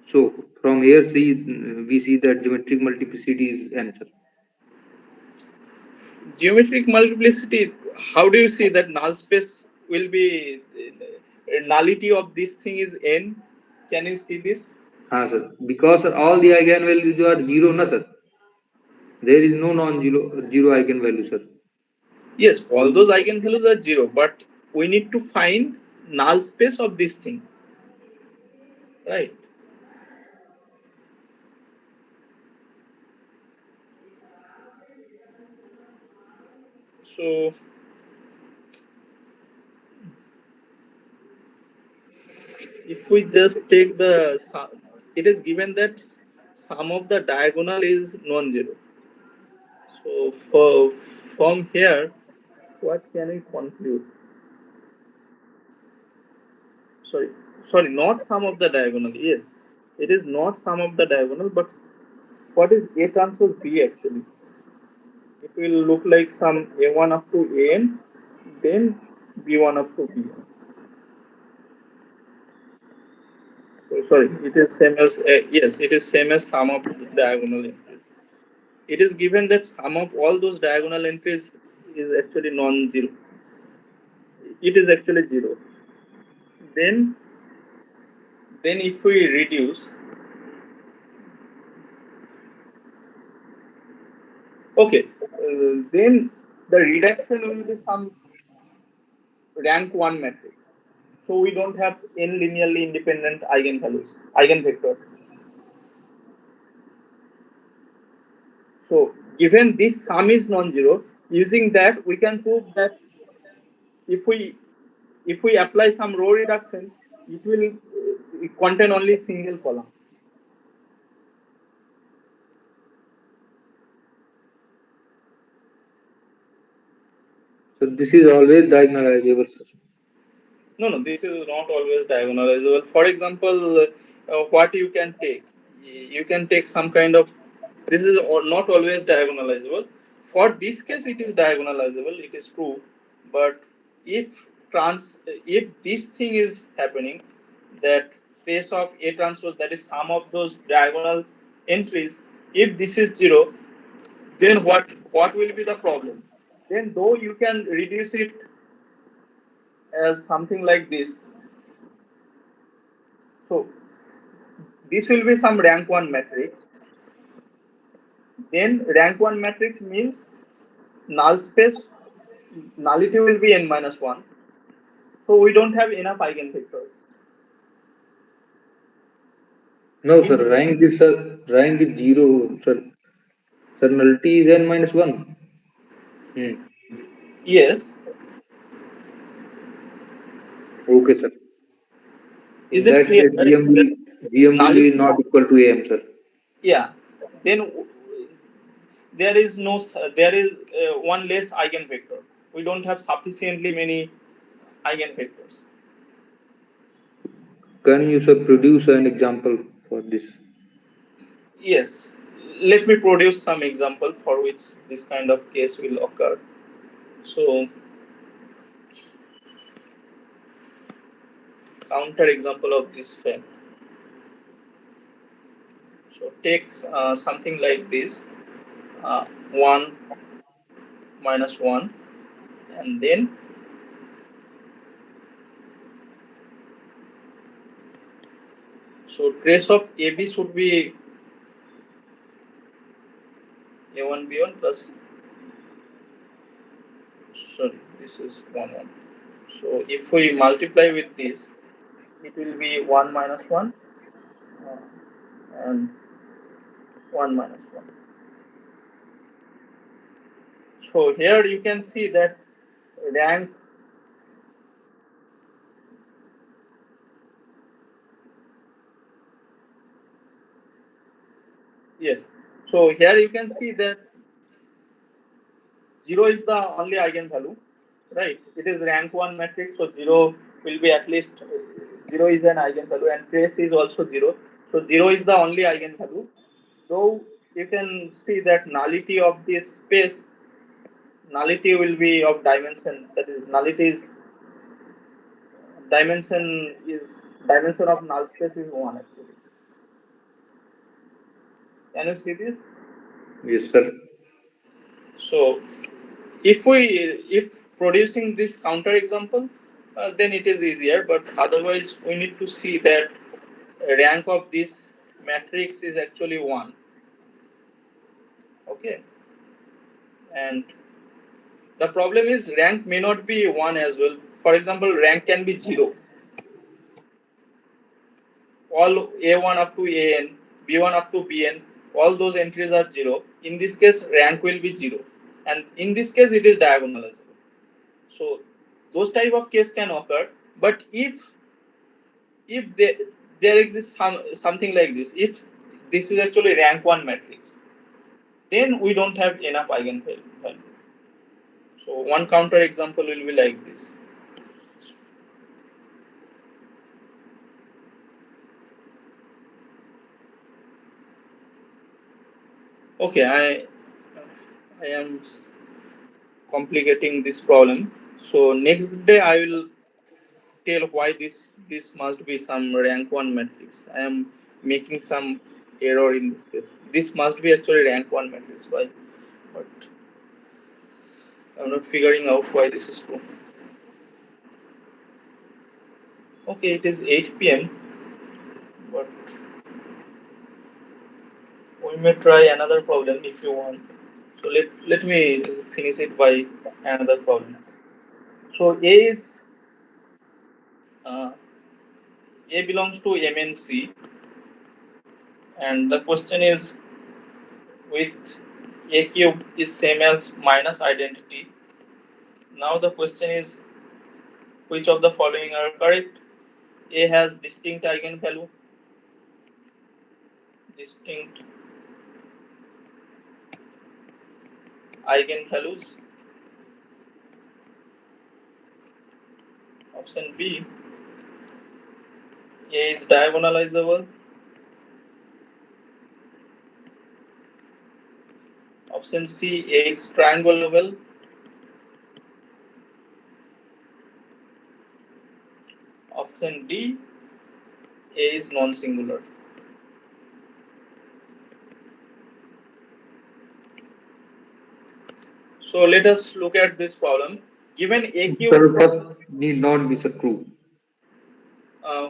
Speaker 2: So from here, we see that geometric multiplicity is n, sir.
Speaker 1: Geometric multiplicity. How do you see that null space will be nullity of this thing is n? Can you see this?
Speaker 2: Sir. Because sir, all the eigenvalues are zero, na sir. There is no zero eigenvalue, sir.
Speaker 1: Yes, all those eigenvalues are 0, but we need to find null space of this thing, right? So if we just take it is given that sum of the diagonal is non-zero. So from here, what can we conclude? Sorry, not sum of the diagonal. Yes, it is not sum of the diagonal, but what is A transpose B actually? It will look like some A1 up to AN, then B1 up to BN. So sorry, it is same as yes, it is same as sum of diagonal entries. It is given that sum of all those diagonal entries is actually non-zero. It is actually 0. Then if we reduce, okay, then the reduction will be some rank 1 matrix. So we don't have n linearly independent eigenvalues, eigenvectors. So given this sum is non-zero, using that we can prove that if we apply some row reduction, it will contain only single column.
Speaker 2: So this is always diagonalizable, sir.
Speaker 1: No, this is not always diagonalizable. For example, what you can take, you can take some kind of. This is not always diagonalizable. For this case, it is diagonalizable. It is true, but if if this thing is happening, that trace of A transpose, that is sum of those diagonal entries, if this is 0, then what will be the problem? Then though you can reduce it as something like this. So this will be some rank 1 matrix. Then rank 1 matrix means null space, nullity will be n minus 1. So we don't have enough eigenvectors.
Speaker 2: No, sir. Rank is zero, sir. Sir, nullity is n minus one. Hmm.
Speaker 1: Yes.
Speaker 2: Okay, sir.
Speaker 1: Is
Speaker 2: In
Speaker 1: it
Speaker 2: that
Speaker 1: clear,
Speaker 2: case,
Speaker 1: right? That
Speaker 2: GM will be
Speaker 1: nullity,
Speaker 2: not equal to AM, sir.
Speaker 1: yeah. Then there is no, there is one less eigenvector. We don't have sufficiently many eigenvectors.
Speaker 2: Can you, sir, produce an example for this?
Speaker 1: Yes. Let me produce some example for which this kind of case will occur. So, counter example of this fact. So, take something like this, 1 minus 1, and then so trace of AB should be A1 B1 plus, sorry, this is 1 1. So if we multiply with this, it will be 1 minus 1 and 1 minus 1. So here you can see that rank, yes. So here you can see that 0 is the only eigenvalue, right? It is rank 1 matrix, so 0 will be at least 0 is an eigenvalue, and trace is also 0. So 0 is the only eigenvalue. So you can see that nullity of this space, nullity will be of dimension, that is nullity is dimension of null space is 1 actually. Can you see this?
Speaker 2: Yes, sir.
Speaker 1: So if producing this counter example, then it is easier, but otherwise we need to see that rank of this matrix is actually 1. Okay, and the problem is rank may not be 1 as well. For example, rank can be 0. All A1 up to AN, B1 up to BN, all those entries are 0. In this case, rank will be 0. And in this case, it is diagonalizable. So those type of case can occur. But if there exists something like this, if this is actually rank 1 matrix, then we don't have enough eigenvalue. So one counter example will be like this. Okay, I am complicating this problem. So next day I will tell why this must be some rank 1 matrix. I am making some error in this case. This must be actually rank 1 matrix. Why? But I'm not figuring out why this is true. Okay, it is 8 p.m. But we may try another problem if you want. So let me finish it by another problem. So uh, A belongs to MNC, and the question is with A cube is same as minus identity. Now the question is which of the following are correct? A has distinct eigenvalues. Option B, A is diagonalizable. Option C, A is triangulable. Option D, A is non-singular. So let us look at this problem. Given A cube,
Speaker 2: Sir, first need not be, sir, true.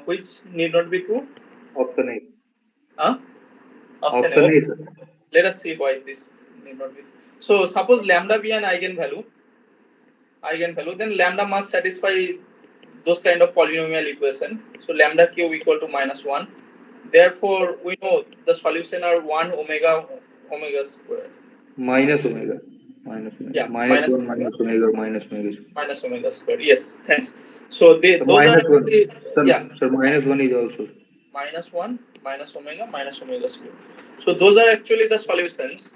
Speaker 1: which need not be true?
Speaker 2: Option A.
Speaker 1: Huh? Option A.
Speaker 2: Option A,
Speaker 1: Okay.
Speaker 2: sir.
Speaker 1: Let us see why this need not be. So suppose lambda be an eigenvalue, then lambda must satisfy those kind of polynomial equation. So lambda cube equal to minus 1. Therefore, we know the solution are 1 omega omega square.
Speaker 2: Minus omega. Minus omega.
Speaker 1: Yeah,
Speaker 2: Minus 1 minus omega minus omega.
Speaker 1: minus omega square. Yes, thanks. So
Speaker 2: So
Speaker 1: those are
Speaker 2: minus 1.
Speaker 1: actually,
Speaker 2: Sir,
Speaker 1: yeah,
Speaker 2: sir, minus 1 is also.
Speaker 1: minus 1 minus omega square. So those are actually the solutions.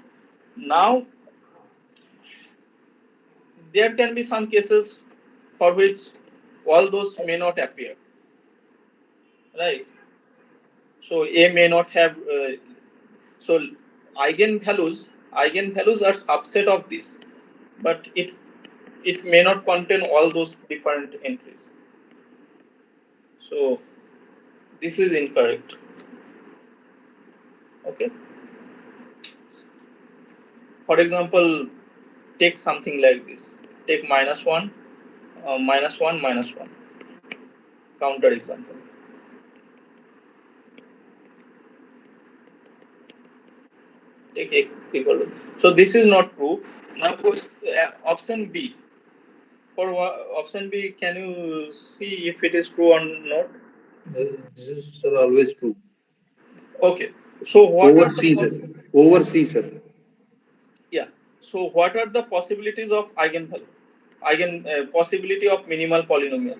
Speaker 1: Now there can be some cases for which all those may not appear, right? So A may not have. So eigenvalues are subset of this, but it may not contain all those different entries. So this is incorrect. Okay. For example, take something like this. Take minus 1, minus 1, minus 1. Counter example. Take a equal to. So this is not true. Now option B. For option B, can you see if it is true or not?
Speaker 2: This is, sir, always true.
Speaker 1: Okay. So what are the
Speaker 2: Overseas, sir. Overseas, sir.
Speaker 1: yeah? So what are the possibilities of eigenvalue? Possibility of minimal polynomial.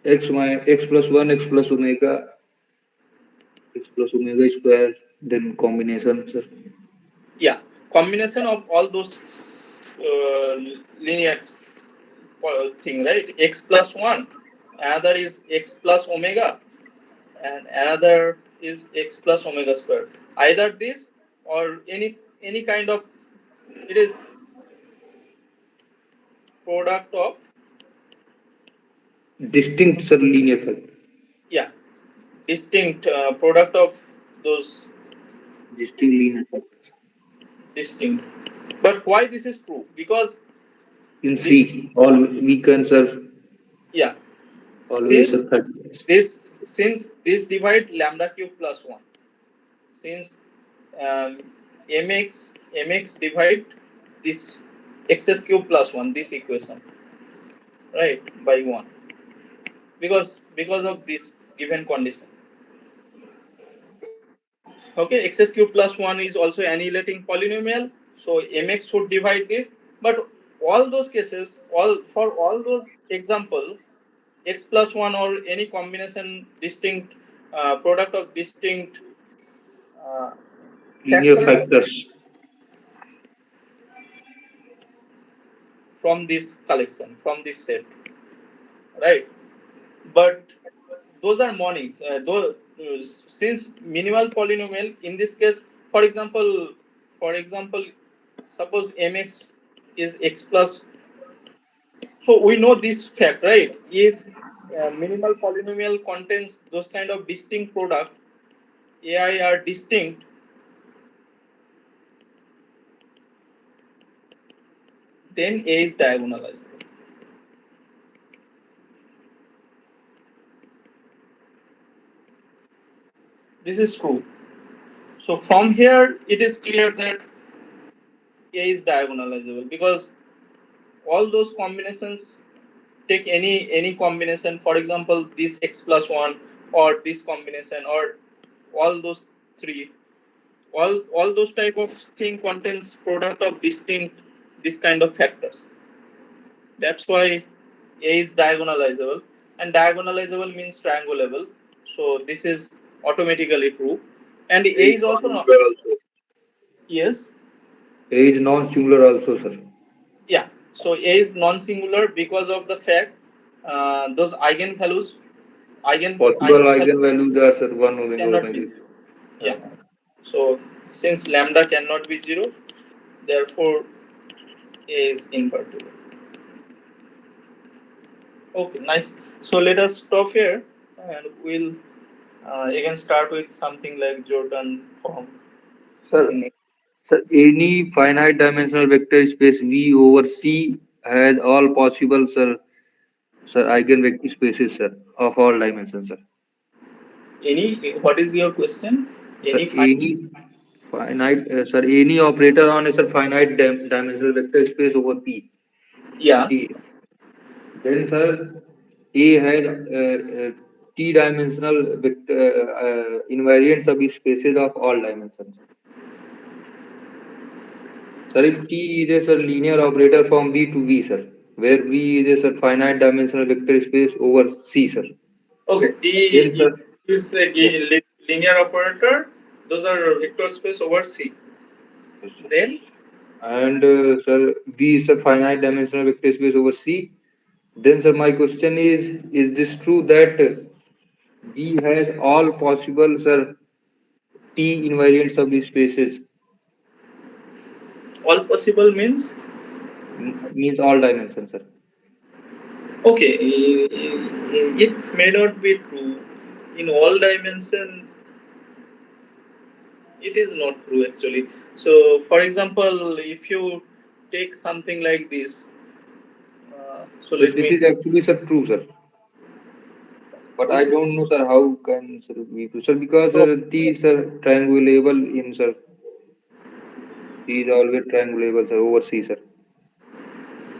Speaker 2: X plus 1, X plus omega, X plus omega square, then combination, sir.
Speaker 1: Yeah, combination of all those linear thing, right? X plus 1, another is x plus omega, and another is x plus omega square. Either this or any kind of, it is product of,
Speaker 2: Distinct, sir, linear factor.
Speaker 1: yeah, distinct product of those
Speaker 2: Distinct linear factors.
Speaker 1: distinct. But why this is true? Because
Speaker 2: In
Speaker 1: this,
Speaker 2: C, all we can, sir,
Speaker 1: yeah,
Speaker 2: always,
Speaker 1: since
Speaker 2: sir, 30.
Speaker 1: this divide lambda cube plus 1, since um, mx divide this x's cube plus 1, this equation, right, by 1, because of this given condition. Okay, x's cube plus 1 is also annihilating polynomial, so mx should divide this. But all those cases, all those example, x plus 1 or any combination distinct product of distinct uh,
Speaker 2: Linear
Speaker 1: factors
Speaker 2: factors.
Speaker 1: from this collection, from this set, right? But those are monic. Since minimal polynomial in this case, for example, for example, suppose mx is x plus. So we know this fact, right? If minimal polynomial contains those kind of distinct product, AI are distinct, then A is diagonalizable. This is true. So from here, it is clear that A is diagonalizable because all those combinations, take any combination, for example, this x plus 1 or this combination or all those three, all those type of thing contains product of distinct this kind of factors. That's why A is diagonalizable, and diagonalizable means triangulable. So this is automatically true, and A
Speaker 2: A is
Speaker 1: is also not,
Speaker 2: non-singular also.
Speaker 1: yes.
Speaker 2: A is non-singular also, sir.
Speaker 1: Yeah, so A is non-singular because of the fact those eigenvalues
Speaker 2: Possible
Speaker 1: eigenvalues
Speaker 2: eigenvalues are, sir, 1 omega
Speaker 1: cannot be
Speaker 2: omega.
Speaker 1: zero. Yeah. So since lambda cannot be zero, therefore A is invertible. Okay, nice. So let us stop here, and we'll again start with something like Jordan form in the
Speaker 2: Sir,
Speaker 1: next.
Speaker 2: sir, any finite dimensional vector space V over C has all possible, sir, eigenvector spaces, sir, of all dimensions, sir.
Speaker 1: Any, what is your question?
Speaker 2: Sir,
Speaker 1: Any fine?
Speaker 2: any finite, sir, any operator on a, sir, finite dimensional vector space over P.
Speaker 1: Yeah.
Speaker 2: A. Then, sir, A has t-dimensional invariant subspaces of all dimensions. Sir, if T is a linear operator from V to V, sir, where V is a finite dimensional vector space over C, sir.
Speaker 1: Okay,
Speaker 2: Then,
Speaker 1: T
Speaker 2: sir,
Speaker 1: is a
Speaker 2: yes,
Speaker 1: linear operator. Those are vector space over C.
Speaker 2: yes, sir.
Speaker 1: Then,
Speaker 2: And sir, V is a finite dimensional vector space over C. Then, sir, my question is this true that V has all possible, sir, T invariant subspaces?
Speaker 1: all possible means,
Speaker 2: Means all dimensions, sir.
Speaker 1: okay, it may not be true in all dimension. It is not true actually. So, for example, if you take something like this, so
Speaker 2: So
Speaker 1: let
Speaker 2: this
Speaker 1: me.
Speaker 2: is actually, sir, true, sir. But I
Speaker 1: This is
Speaker 2: don't know, sir, how can sir be true, sir, because
Speaker 1: so.
Speaker 2: T is sir triangulable in sir. T is always triangulable, sir, over C, sir.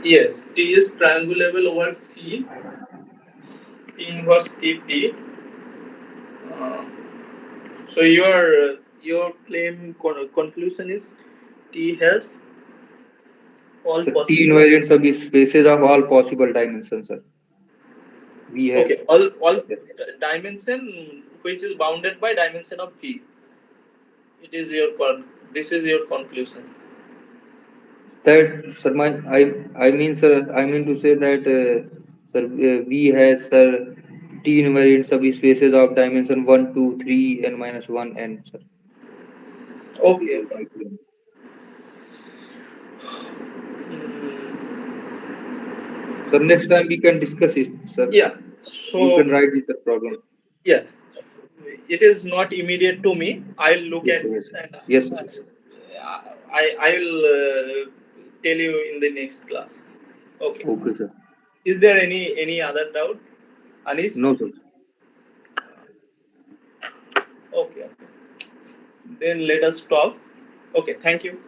Speaker 1: Yes, T is triangulable over C. T inverse TP. Uh, so your claim conclusion is T has all
Speaker 2: So T
Speaker 1: possible.
Speaker 2: invariant subspaces of all possible dimensions, sir. We have
Speaker 1: Okay, all
Speaker 2: yes.
Speaker 1: dimension which is bounded by dimension of V. It is your this is your conclusion.
Speaker 2: That, sir, I mean, sir, I mean to say that, sir, V has, sir, T invariant subspaces of dimension 1, 2, 3, n minus 1, n, sir. This
Speaker 1: Okay.
Speaker 2: is my claim.
Speaker 1: Mm,
Speaker 2: Sir, next time we can discuss it, sir.
Speaker 1: yeah.
Speaker 2: You
Speaker 1: So
Speaker 2: can write this problem.
Speaker 1: yeah, it is not immediate to me. I'll look
Speaker 2: Yes,
Speaker 1: at
Speaker 2: sir, yes,
Speaker 1: this
Speaker 2: sir.
Speaker 1: and
Speaker 2: Yes, sir.
Speaker 1: I will tell you in the next class. Okay.
Speaker 2: Okay, sir.
Speaker 1: Is there any other doubt, Anis?
Speaker 2: No, sir.
Speaker 1: Okay. Then let us stop. Okay. Thank you.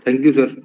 Speaker 2: Thank you, sir.